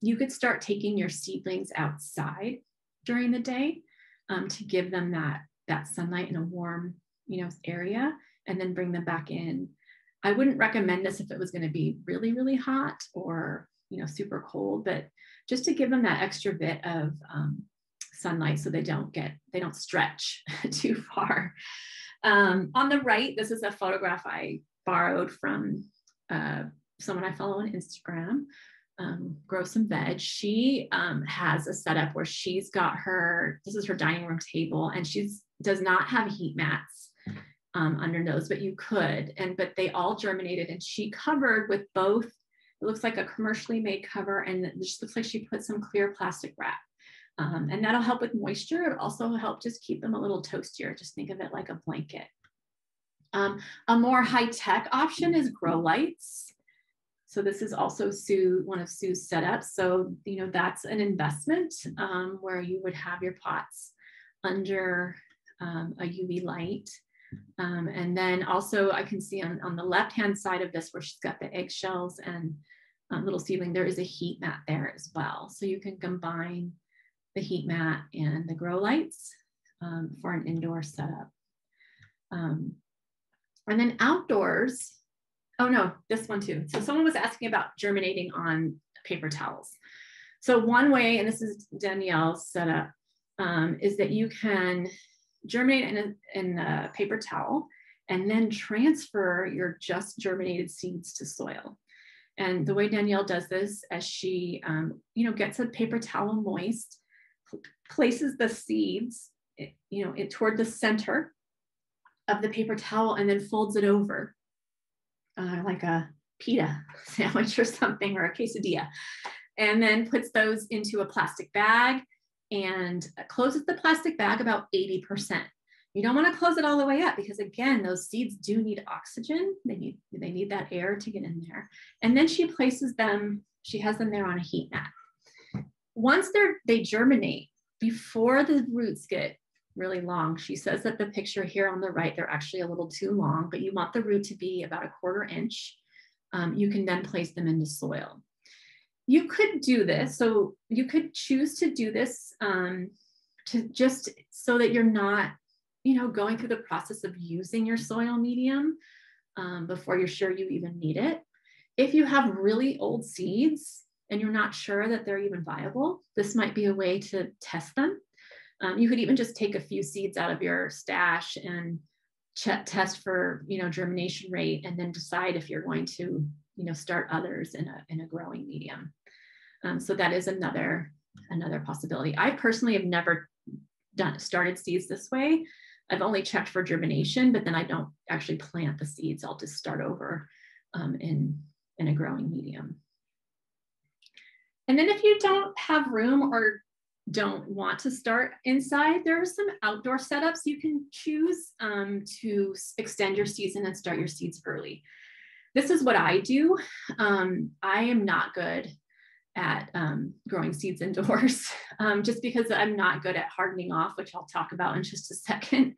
you could start taking your seedlings outside during the day to give them that sunlight in a warm, you know, area, and then bring them back in. I wouldn't recommend this if it was going to be really, really hot or, you know, super cold, but just to give them that extra bit of sunlight so they don't stretch too far. On the right, this is a photograph I borrowed from someone I follow on Instagram, Grow Some Veg. She has a setup where she's got this is her dining room table, and does not have heat mats under those, but you could, but they all germinated, and she covered with both. It looks like a commercially made cover, and it just looks like she put some clear plastic wrap. And that'll help with moisture. It'll also help just keep them a little toastier. Just think of it like a blanket. A more high-tech option is grow lights. So this is also one of Sue's setups. So, you know, that's an investment where you would have your pots under a UV light. And then also I can see on the left-hand side of this where she's got the eggshells and little seedling, there is a heat mat there as well. So you can combine the heat mat and the grow lights for an indoor setup. And then outdoors, oh no, this one too. So someone was asking about germinating on paper towels. So one way, and this is Danielle's setup, is that you can germinate in a paper towel and then transfer your just germinated seeds to soil. And the way Danielle does this, as she gets a paper towel moist, places the seeds toward the center of the paper towel and then folds it over like a pita sandwich or something, or a quesadilla, and then puts those into a plastic bag and closes the plastic bag about 80%. You don't want to close it all the way up because, again, those seeds do need oxygen. They need that air to get in there. And then she places them, she has them there on a heat mat. Once they germinate, before the roots get really long, she says that the picture here on the right, they're actually a little too long, but you want the root to be about a 1/4 inch. You can then place them into soil. You could do this, so you could choose to do this to just so that you're not, going through the process of using your soil medium before you're sure you even need it. If you have really old seeds and you're not sure that they're even viable, this might be a way to test them. You could even just take a few seeds out of your stash and test for, germination rate, and then decide if you're going to, start others in a growing medium. So that is another possibility. I personally have never started seeds this way. I've only checked for germination, but then I don't actually plant the seeds. I'll just start over in a growing medium. And then if you don't have room or don't want to start inside, there are some outdoor setups you can choose to extend your season and start your seeds early. This is what I do. I am not good at growing seeds indoors, just because I'm not good at hardening off, which I'll talk about in just a second.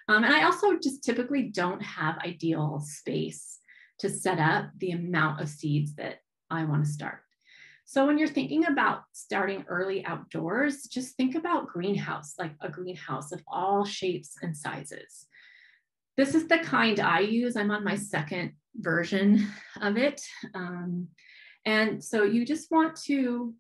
And I also just typically don't have ideal space to set up the amount of seeds that I want to start. So when you're thinking about starting early outdoors, just think about greenhouse, like a greenhouse of all shapes and sizes. This is the kind I use. I'm on my second version of it. And so you just want to,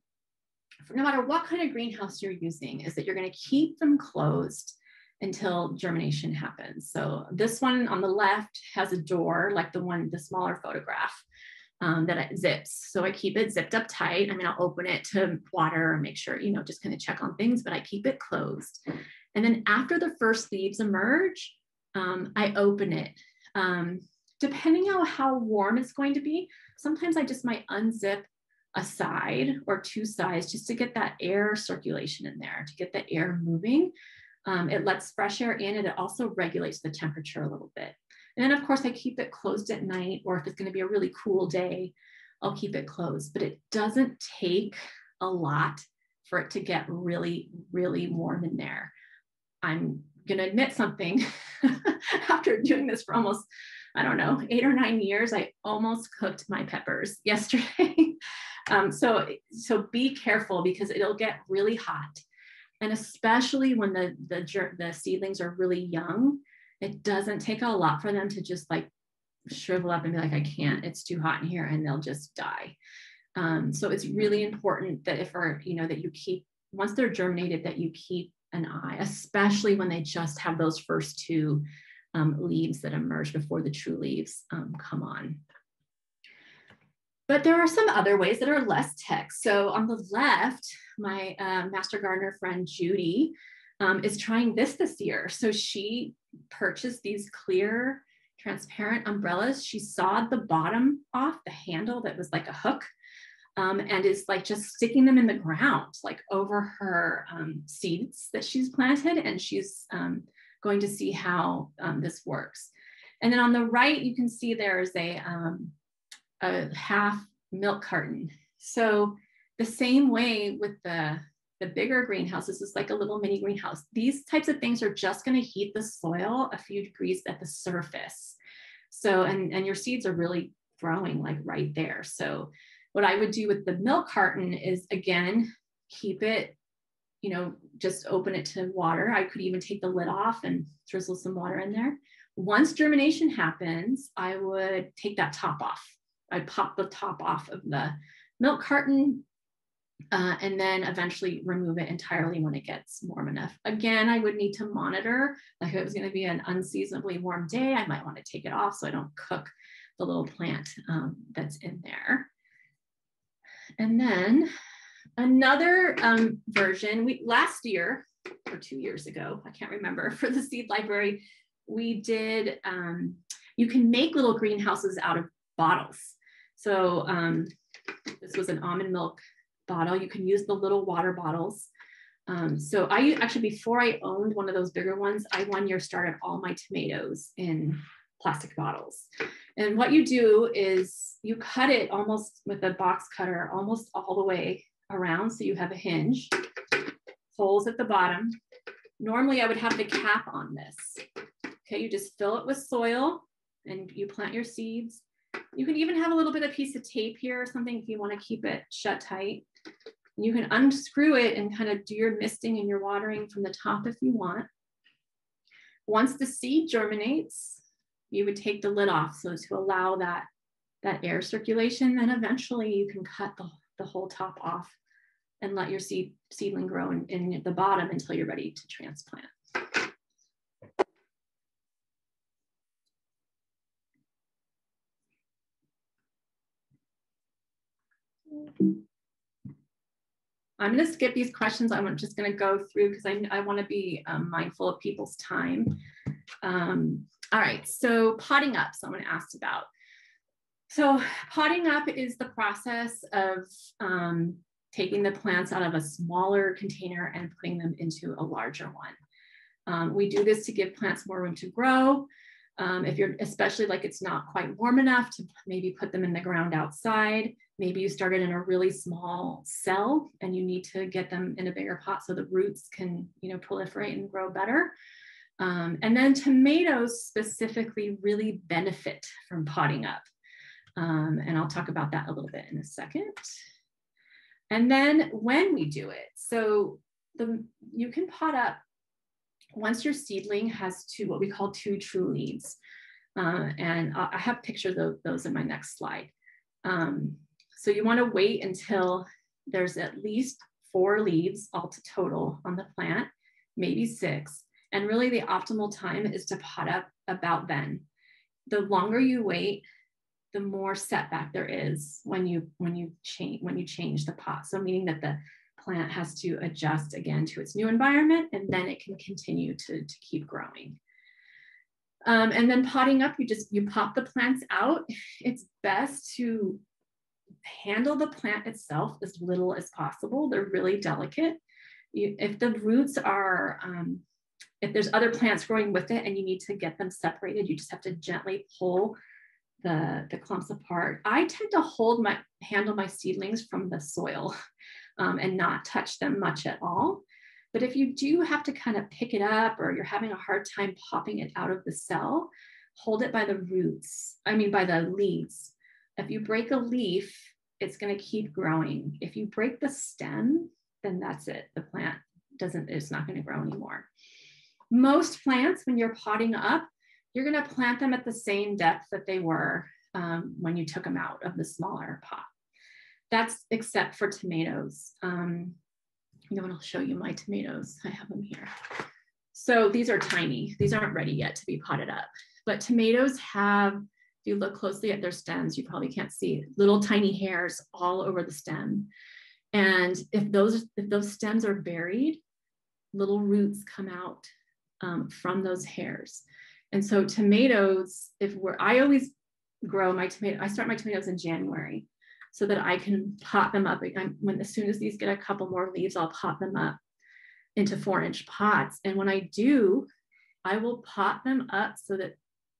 no matter what kind of greenhouse you're using, is that you're going to keep them closed until germination happens. So this one on the left has a door, like the smaller photograph that it zips. So I keep it zipped up tight. I mean, I'll open it to water and make sure, just kind of check on things, but I keep it closed. And then after the first leaves emerge, I open it. Depending on how warm it's going to be, sometimes I just might unzip a side or two sides just to get that air circulation in there, to get the air moving. It lets fresh air in, and it also regulates the temperature a little bit. And then of course I keep it closed at night, or if it's going to be a really cool day, I'll keep it closed. But it doesn't take a lot for it to get really, really warm in there. I'm going to admit something. After doing this for almost, 8 or 9 years, I almost cooked my peppers yesterday. So be careful, because it'll get really hot. And especially when the seedlings are really young, it doesn't take a lot for them to just like shrivel up and be like, I can't, it's too hot in here, and they'll just die. So it's really important that that you keep, once they're germinated, that you keep an eye, especially when they just have those first two leaves that emerge before the true leaves come on. But there are some other ways that are less tech. So on the left, my master gardener friend, Judy, is trying this year. So she purchased these clear, transparent umbrellas. She sawed the bottom off, the handle that was like a hook, and is like just sticking them in the ground, like over her seeds that she's planted. And she's going to see how this works. And then on the right, you can see there's a half milk carton. So the same way with the bigger greenhouse, this is like a little mini greenhouse. These types of things are just going to heat the soil a few degrees at the surface. So, and your seeds are really growing like right there. So what I would do with the milk carton is, again, keep it, just open it to water. I could even take the lid off and drizzle some water in there. Once germination happens, I would take that top off. I'd pop the top off of the milk carton, and then eventually remove it entirely when it gets warm enough. Again, I would need to monitor, like if it was going to be an unseasonably warm day, I might want to take it off so I don't cook the little plant that's in there. And then another version, last year or 2 years ago, I can't remember, for the seed library, we did, you can make little greenhouses out of bottles. So this was an almond milk bottle. You can use the little water bottles. So I actually, before I owned one of those bigger ones, I one year started all my tomatoes in plastic bottles. And what you do is you cut it almost with a box cutter, almost all the way around. So you have a hinge, holes at the bottom. Normally I would have the cap on this. Okay, you just fill it with soil and you plant your seeds. You can even have a little bit of piece of tape here or something if you want to keep it shut tight. You can unscrew it and kind of do your misting and your watering from the top if you want. Once the seed germinates, you would take the lid off so to allow that air circulation. Then eventually you can cut the whole top off and let your seedling grow in the bottom until you're ready to transplant. I'm going to skip these questions. I'm just going to go through because I want to be mindful of people's time. All right, so potting up, someone asked about. So potting up is the process of taking the plants out of a smaller container and putting them into a larger one. We do this to give plants more room to grow. If you're, especially like it's not quite warm enough to maybe put them in the ground outside. Maybe you started in a really small cell and you need to get them in a bigger pot so the roots can, proliferate and grow better. And then tomatoes specifically really benefit from potting up. And I'll talk about that a little bit in a second. And then when we do it, so you can pot up once your seedling has what we call 2 true leaves. And I have pictures of those in my next slide. So you want to wait until there's at least 4 leaves all to total on the plant, maybe 6. And really the optimal time is to pot up about then. The longer you wait, the more setback there is when you change the pot. So meaning that the plant has to adjust again to its new environment, and then it can continue to keep growing. And then potting up, you pop the plants out. It's best to handle the plant itself as little as possible. They're really delicate. If the roots are, if there's other plants growing with it and you need to get them separated, you just have to gently pull the clumps apart. I tend to handle my seedlings from the soil and not touch them much at all. But if you do have to kind of pick it up or you're having a hard time popping it out of the cell, hold it by the by the leaves. If you break a leaf, it's going to keep growing. If you break the stem, then that's it. The plant it's not going to grow anymore. Most plants, when you're potting up, you're going to plant them at the same depth that they were when you took them out of the smaller pot. That's except for tomatoes. And I'll show you my tomatoes. I have them here. So these are tiny. These aren't ready yet to be potted up. But tomatoes have, if you look closely at their stems, you probably can't see little tiny hairs all over the stem. And if those stems are buried, little roots come out from those hairs. And so tomatoes, I always grow my tomato, I start my tomatoes in January so that I can pot them up. As soon as these get a couple more leaves, I'll pot them up into 4-inch pots. And when I do, I will pot them up so that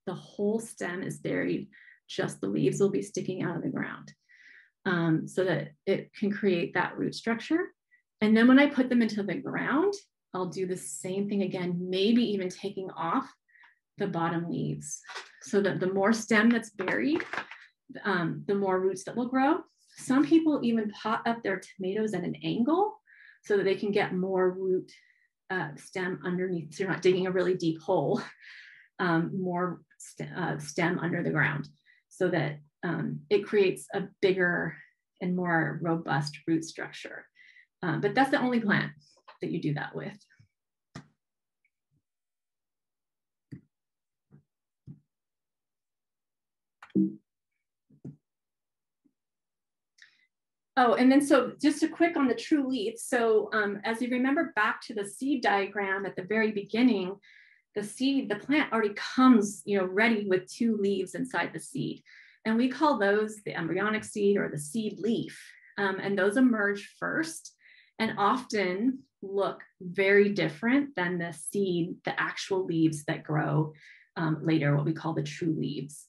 the whole stem is buried, just the leaves will be sticking out of the ground so that it can create that root structure. And then when I put them into the ground, I'll do the same thing again, maybe even taking off the bottom leaves so that the more stem that's buried, the more roots that will grow. Some people even pot up their tomatoes at an angle so that they can get more root stem underneath. So you're not digging a really deep hole, more stem under the ground so that it creates a bigger and more robust root structure. But that's the only plant that you do that with. Oh, and then so just a quick on the true leaves. So as you remember back to the seed diagram at the very beginning, the plant already comes, ready with 2 leaves inside the seed. And we call those the embryonic seed or the seed leaf. And those emerge first and often look very different than the seed, the actual leaves that grow later, what we call the true leaves.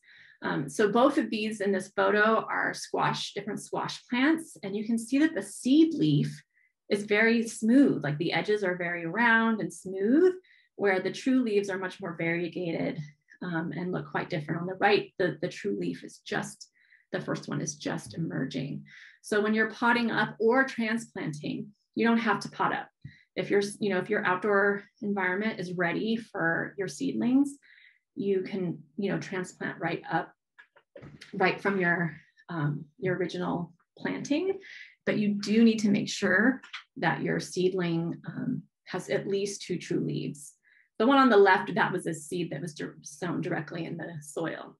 So both of these in this photo are different squash plants. And you can see that the seed leaf is very smooth, like the edges are very round and smooth, where the true leaves are much more variegated and look quite different. On the right, the true leaf is the first one is just emerging. So when you're potting up or transplanting, you don't have to pot up. If your outdoor environment is ready for your seedlings, you can, transplant right up, right from your original planting, but you do need to make sure that your seedling has at least 2 true leaves. The one on the left, that was a seed that was sown directly in the soil.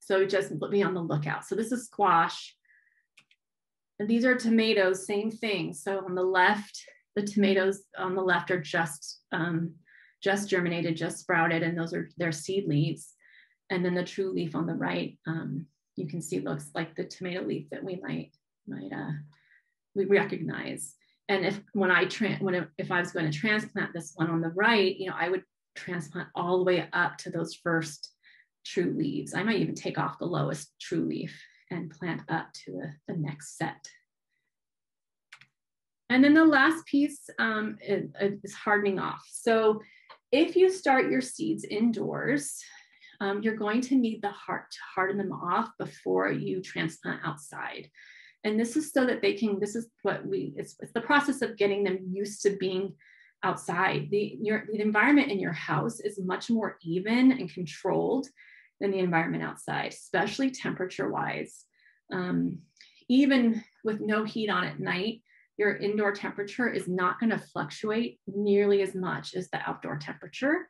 So just be on the lookout. So this is squash. And these are tomatoes, same thing. So on the left, the tomatoes on the left are just germinated, just sprouted, and those are their seed leaves. And then the true leaf on the right, you can see looks like the tomato leaf that we we recognize. And if I was going to transplant this one on the right, I would transplant all the way up to those first true leaves. I might even take off the lowest true leaf and plant up to the next set. And then the last piece is hardening off. So if you start your seeds indoors, you're going to need the heart to harden them off before you transplant outside. And this is so that it's the process of getting them used to being outside. The environment in your house is much more even and controlled than the environment outside, especially temperature-wise. Even with no heat on at night, your indoor temperature is not going to fluctuate nearly as much as the outdoor temperature.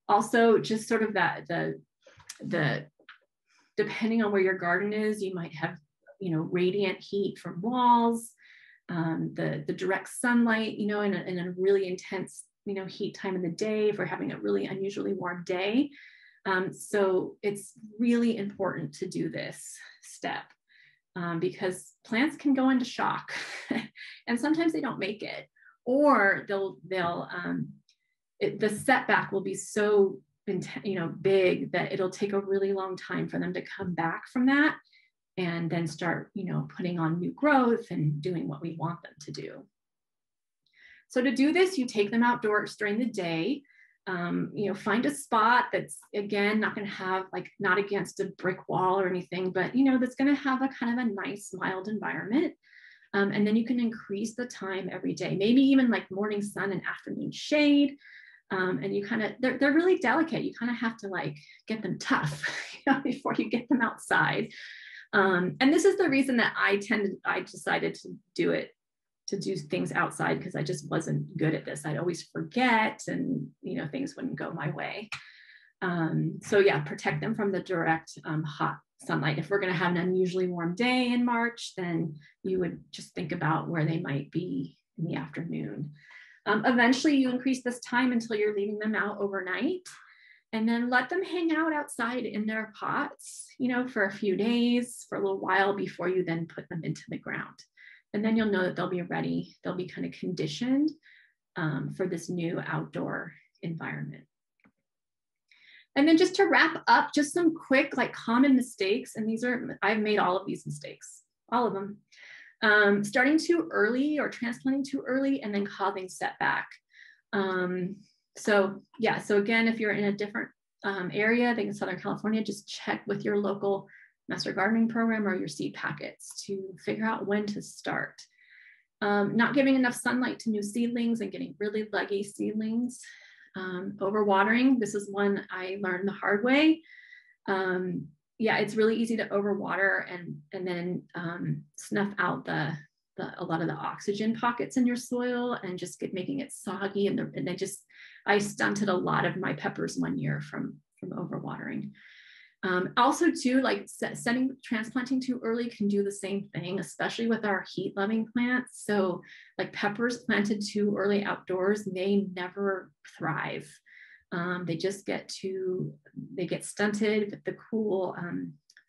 Also, just sort of the depending on where your garden is, you might have radiant heat from walls, the direct sunlight, in a really intense heat time of the day, if we're having a really unusually warm day. So it's really important to do this step because plants can go into shock and sometimes they don't make it, or the setback will be so big that it'll take a really long time for them to come back from that and then start putting on new growth and doing what we want them to do. So to do this, you take them outdoors during the day. Find a spot that's, again, not going to have not against a brick wall or anything, but that's going to have a kind of a nice mild environment. And then you can increase the time every day, maybe even like morning sun and afternoon shade. And you they're really delicate. You kind of have to get them tough before you get them outside. And this is the reason that I decided to do things outside, because I just wasn't good at this. I'd always forget and, things wouldn't go my way. So yeah, protect them from the direct hot sunlight. If we're going to have an unusually warm day in March, then you would just think about where they might be in the afternoon. Eventually you increase this time until you're leaving them out overnight, and then let them hang out outside in their pots, for a few days, for a little while before you then put them into the ground. And then you'll know that they'll be ready. They'll be kind of conditioned for this new outdoor environment. And then just to wrap up, just some quick common mistakes. And I've made all of these mistakes, all of them. Starting too early or transplanting too early and then causing setback. So again, if you're in a different area, I think in Southern California, just check with your local master gardening program or your seed packets to figure out when to start. Not giving enough sunlight to new seedlings and getting really leggy seedlings. Overwatering, this is one I learned the hard way. yeah, it's really easy to overwater and then snuff out a lot of the oxygen pockets in your soil and just making it soggy. And I stunted a lot of my peppers one year from overwatering. Also too, like transplanting too early can do the same thing, especially with our heat loving plants. So like peppers planted too early outdoors may never thrive. They just get stunted with the cool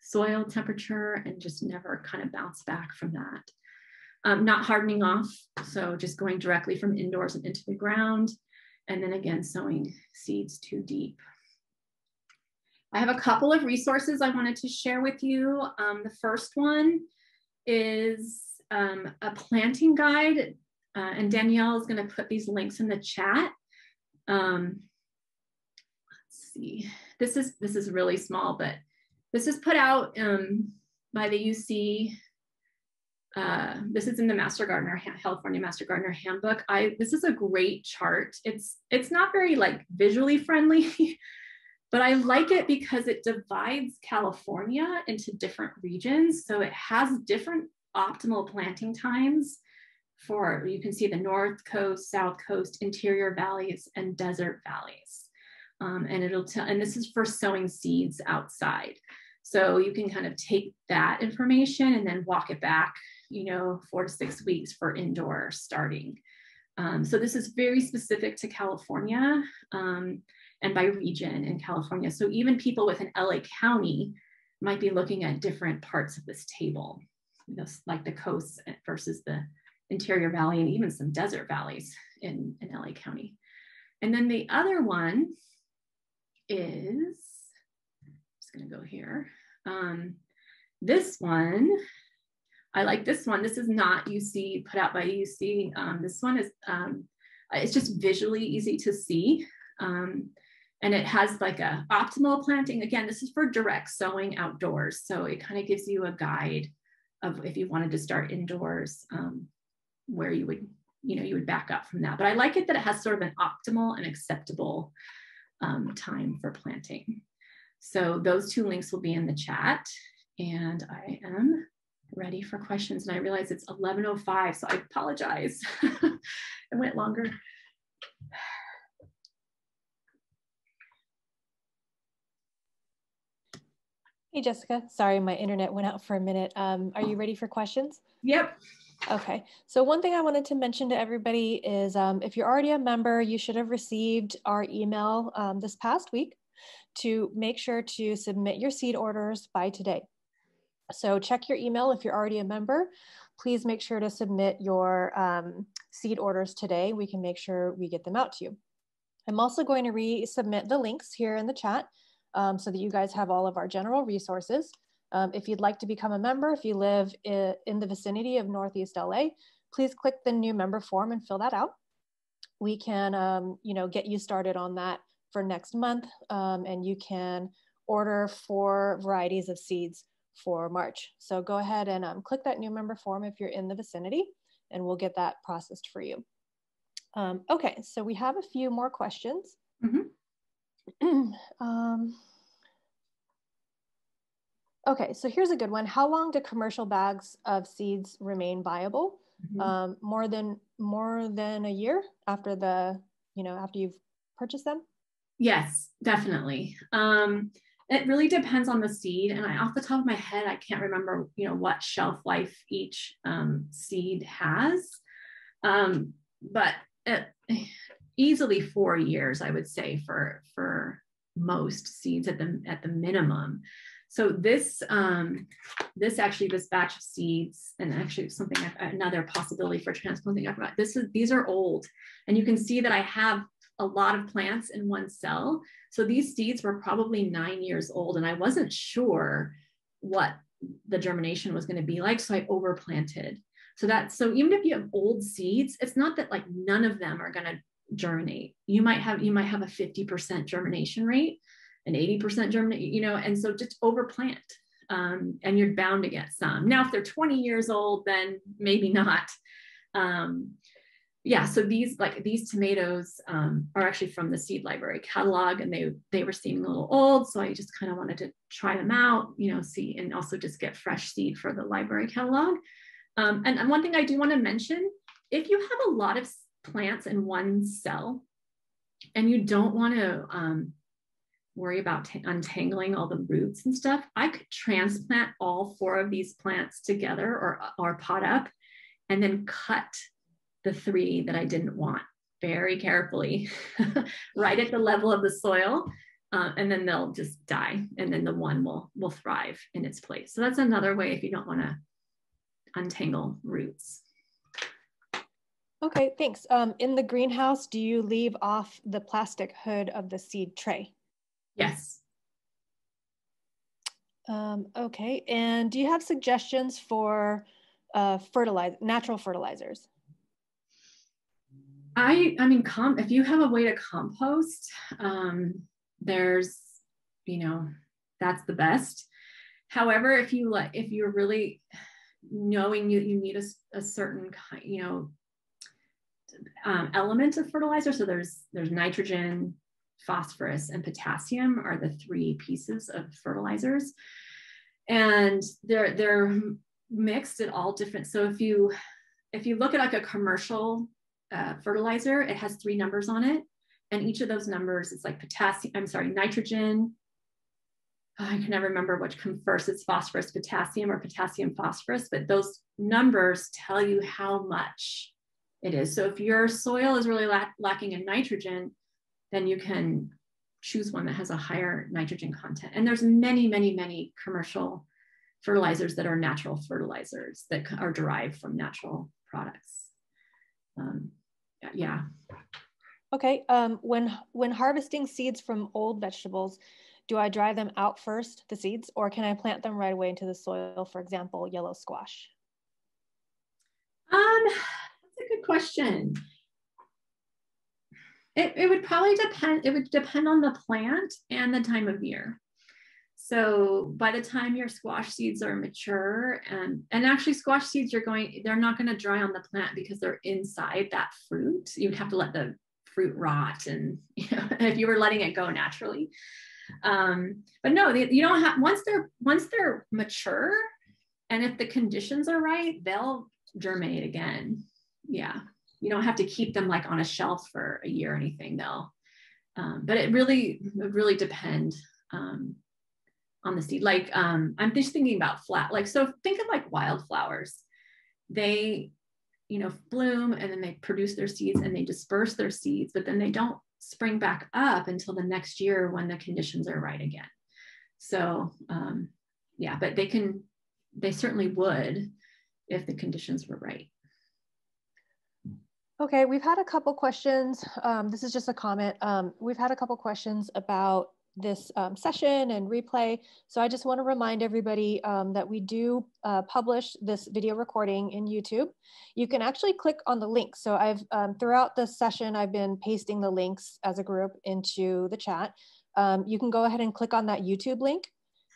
soil temperature and just never kind of bounce back from that. Not hardening off, so just going directly from indoors and into the ground. And then again, sowing seeds too deep. I have a couple of resources I wanted to share with you. The first one is a planting guide, and Danielle is going to put these links in the chat. Let's see. This is really small, but this is put out by the UC. This is in the Master Gardener, California Master Gardener Handbook. This is a great chart. It's not very like visually friendly, but I like it because it divides California into different regions. So it has different optimal planting times for, you can see the North Coast, South Coast, interior valleys, and desert valleys. And it'll tell, and this is for sowing seeds outside. So you can kind of take that information and then walk it back, 4 to 6 weeks for indoor starting. So this is very specific to California and by region in California. So even people within LA County might be looking at different parts of this table, like the coast versus the interior valley and even some desert valleys in LA County. And then the other one is, I'm just gonna go here. This one, I like this one. This is not UC, put out by UC. This one is, it's just visually easy to see. And it has like a optimal planting. Again, this is for direct sowing outdoors. So it kind of gives you a guide of if you wanted to start indoors, where you would, you would back up from that. But I like it that it has sort of an optimal and acceptable time for planting. So those two links will be in the chat, and I am ready for questions. And I realize it's 11:05, so I apologize. It went longer. Hey, Jessica, sorry, my internet went out for a minute. Are you ready for questions? Yep. Okay, so one thing I wanted to mention to everybody is if you're already a member, you should have received our email this past week to make sure to submit your seed orders by today. So check your email if you're already a member. Please make sure to submit your seed orders today. We can make sure we get them out to you. I'm also going to resubmit the links here in the chat so that you guys have all of our general resources. If you'd like to become a member, if you live in the vicinity of Northeast LA, please click the new member form and fill that out. We can, get you started on that for next month, and you can order 4 varieties of seeds for March. So go ahead and click that new member form if you're in the vicinity, and we'll get that processed for you. Okay, so we have a few more questions. Mm-hmm. Okay, so here's a good one. How long do commercial bags of seeds remain viable? Mm-hmm. More than a year after after you've purchased them? Yes, definitely. It really depends on the seed, and off the top of my head, I can't remember, what shelf life each seed has, but easily 4 years, I would say, for most seeds at the minimum. So this batch of seeds, and actually another possibility for transplanting, I forgot. These are old, and you can see that I have a lot of plants in one cell. So these seeds were probably 9 years old, and I wasn't sure what the germination was going to be like, so I overplanted. So even if you have old seeds, it's not that like none of them are going to germinate. You might have a 50% germination rate, an 80% germinate, and so just overplant, and you're bound to get some. Now, if they're 20 years old, then maybe not. yeah, so these tomatoes are actually from the seed library catalog, and they were seeming a little old, so I just kind of wanted to try them out, see, and also just get fresh seed for the library catalog. And one thing I do want to mention, if you have a lot of plants in one cell and you don't want to worry about untangling all the roots and stuff, I could transplant all 4 of these plants together or pot up and then cut the 3 that I didn't want very carefully, right at the level of the soil. And then they'll just die. And then the one will thrive in its place. So that's another way if you don't want to untangle roots. Okay, thanks. In the greenhouse, do you leave off the plastic hood of the seed tray? Yes. Okay, and do you have suggestions for natural fertilizers? I mean, if you have a way to compost, there's, that's the best. However, if you're really knowing you need a certain kind, element of fertilizer. So there's nitrogen, phosphorus, and potassium are the 3 pieces of fertilizers, and they're mixed at all different. So if you look at like a commercial fertilizer, it has 3 numbers on it, and each of those numbers is like nitrogen. I can never remember which comes first. It's phosphorus, potassium, or potassium, phosphorus, but those numbers tell you how much it is. So if your soil is really lacking in nitrogen, then you can choose one that has a higher nitrogen content. And there's many, many, many commercial fertilizers that are natural fertilizers that are derived from natural products. Yeah. Okay. When harvesting seeds from old vegetables, do I dry them out first, the seeds, or can I plant them right away into the soil? For example, yellow squash. That's a good question. It would probably depend. It would depend on the plant and the time of year. So by the time your squash seeds are mature, and actually squash seeds they're not going to dry on the plant because they're inside that fruit. You'd have to let the fruit rot, and if you were letting it go naturally. But no, you don't have, once they're mature, and if the conditions are right, they'll germinate again. Yeah. You don't have to keep them like on a shelf for a year or anything. But it really depend on the seed. Like I'm just thinking about so think of like wildflowers. They, bloom, and then they produce their seeds and they disperse their seeds, but then they don't spring back up until the next year when the conditions are right again. So yeah, but they certainly would if the conditions were right. Okay, we've had a couple questions. This is just a comment. We've had a couple questions about this session and replay. So I just want to remind everybody that we do publish this video recording in YouTube. You can actually click on the link. So I've throughout the session, I've been pasting the links as a group into the chat. You can go ahead and click on that YouTube link,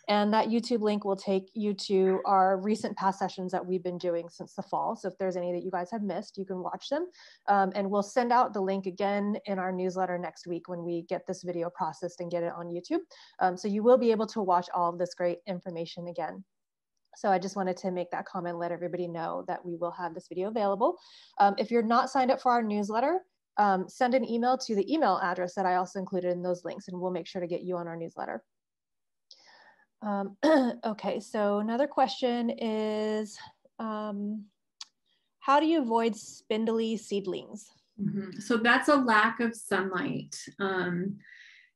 and that YouTube link will take you to our recent past sessions that we've been doing since the fall. So if there's any that you guys have missed, you can watch them. And we'll send out the link again in our newsletter next week when we get this video processed and get it on YouTube. So you will be able to watch all of this great information again. So I just wanted to make that comment, let everybody know that we will have this video available. If you're not signed up for our newsletter, send an email to the email address that I also included in those links, and we'll make sure to get you on our newsletter. Okay, so another question is, how do you avoid spindly seedlings? Mm-hmm. So that's a lack of sunlight. And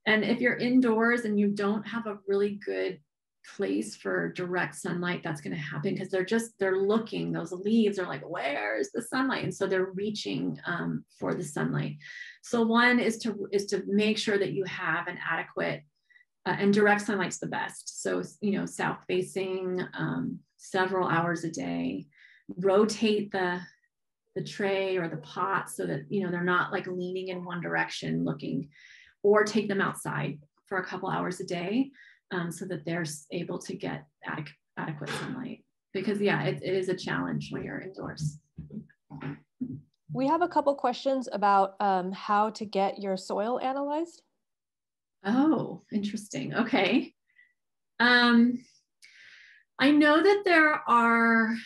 if you're indoors and you don't have a really good place for direct sunlight, that's going to happen because they're looking, those leaves are like, where's the sunlight? And so they're reaching for the sunlight. So one is to make sure that you have an adequate and direct sunlight's the best. So, south facing, several hours a day, rotate the tray or the pot so that, they're not like leaning in one direction looking, or take them outside for a couple hours a day so that they're able to get adequate sunlight. Because yeah, it is a challenge when you're indoors. We have a couple questions about how to get your soil analyzed. Oh, interesting. Okay. I know that there are,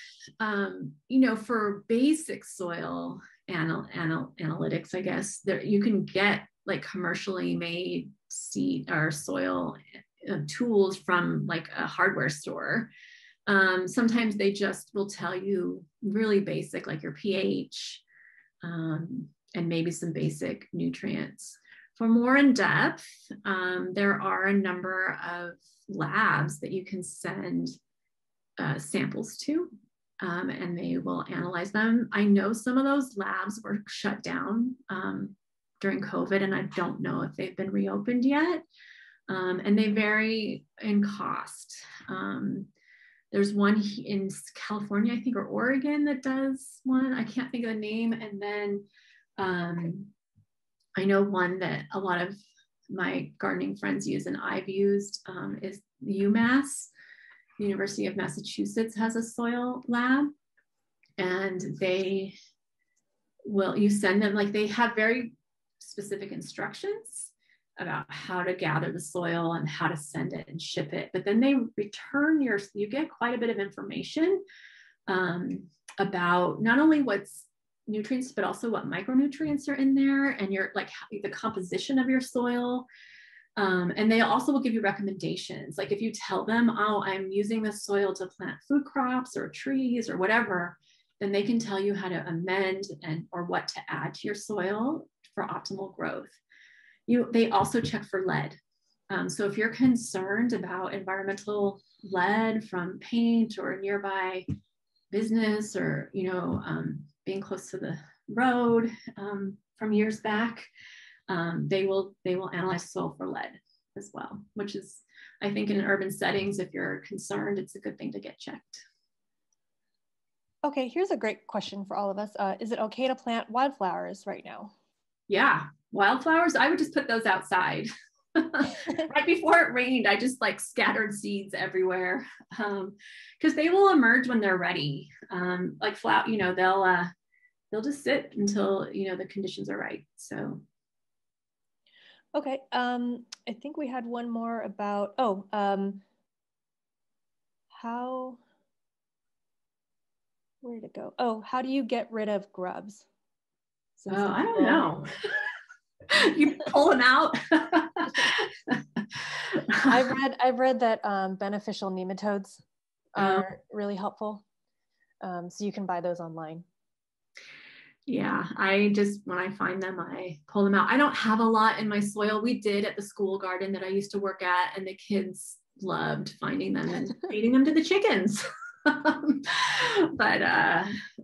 for basic soil analytics, I guess, there you can get like commercially made seed or soil tools from like a hardware store. Sometimes they just will tell you really basic, like your pH, and maybe some basic nutrients. For more in depth, there are a number of labs that you can send samples to, and they will analyze them. I know some of those labs were shut down during COVID, and I don't know if they've been reopened yet. And they vary in cost. There's one in California, I think, or Oregon that does one. I can't think of the name. And then I know one that a lot of my gardening friends use and I've used is UMass. University of Massachusetts has a soil lab, and you send them, like they have very specific instructions about how to gather the soil and how to send it and ship it. But then they return you get quite a bit of information about not only what's nutrients, but also what micronutrients are in there, and the composition of your soil. And they also will give you recommendations. Like if you tell them, oh, I'm using this soil to plant food crops or trees or whatever, then they can tell you how to amend or what to add to your soil for optimal growth. They also check for lead. So if you're concerned about environmental lead from paint or a nearby business, or being close to the road from years back, they will analyze soil for lead as well, which is, I think, in urban settings, if you're concerned, it's a good thing to get checked. Okay, here's a great question for all of us. Is it okay to plant wildflowers right now? Yeah, wildflowers, I would just put those outside. Right before it rained, I just like scattered seeds everywhere, because they will emerge when they're ready. They'll just sit until the conditions are right. So okay, I think we had one more about where'd it go? Oh, how do you get rid of grubs? I don't know. You pull them out. I've read that beneficial nematodes are really helpful. So you can buy those online. Yeah, when I find them, I pull them out. I don't have a lot in my soil. We did at the school garden that I used to work at, and the kids loved finding them and feeding them to the chickens. But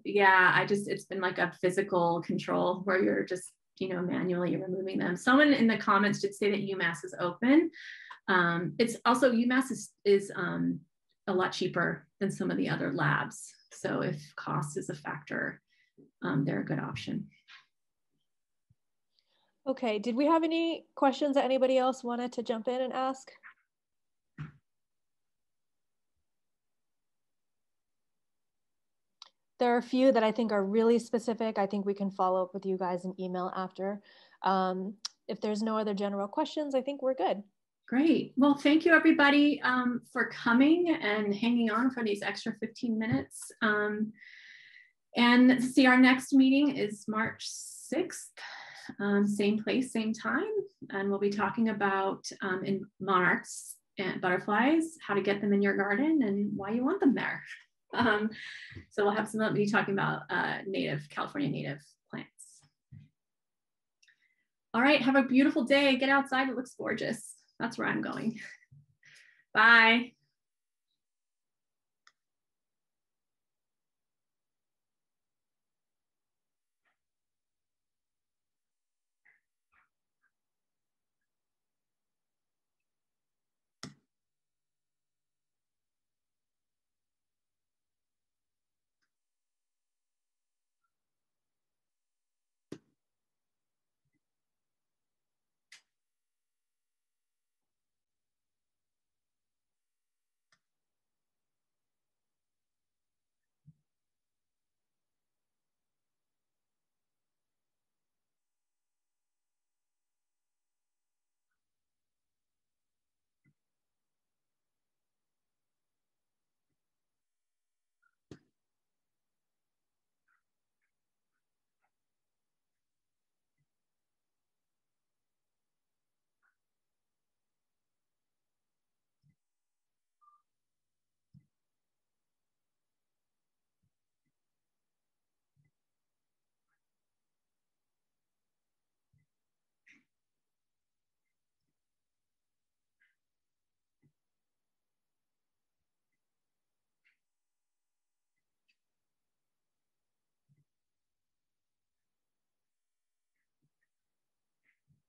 yeah, it's been like a physical control where you're just, manually removing them. Someone in the comments did say that UMass is open. It's also, UMass is a lot cheaper than some of the other labs. So if cost is a factor, they're a good option. Okay, did we have any questions that anybody else wanted to jump in and ask? There are a few that I think are really specific. I think we can follow up with you guys in email after. If there's no other general questions, I think we're good. Great. Well, thank you everybody for coming and hanging on for these extra 15 minutes. And see, our next meeting is March 6th, same place, same time. And we'll be talking about in monarchs and butterflies, how to get them in your garden and why you want them there. So we'll be talking about California native plants. All right, have a beautiful day. Get outside, it looks gorgeous. That's where I'm going. Bye.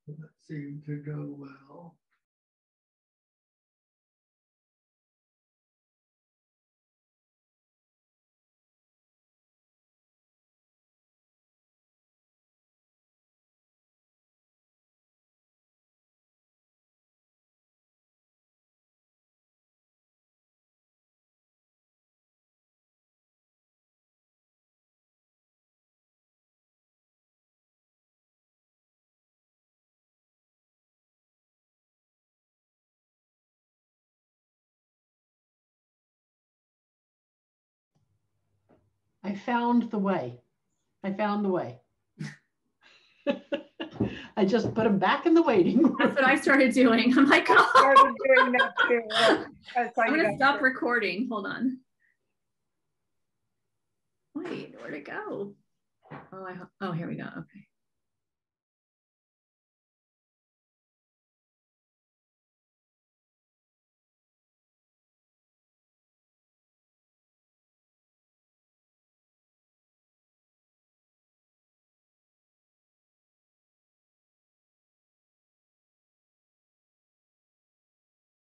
That seemed to go well. I found the way. I found the way. I just put them back in the waiting room. That's what I started doing. I'm like, oh. I started doing that too. I'm going to stop recording. Hold on. Wait, where'd it go? Oh, here we go. Okay.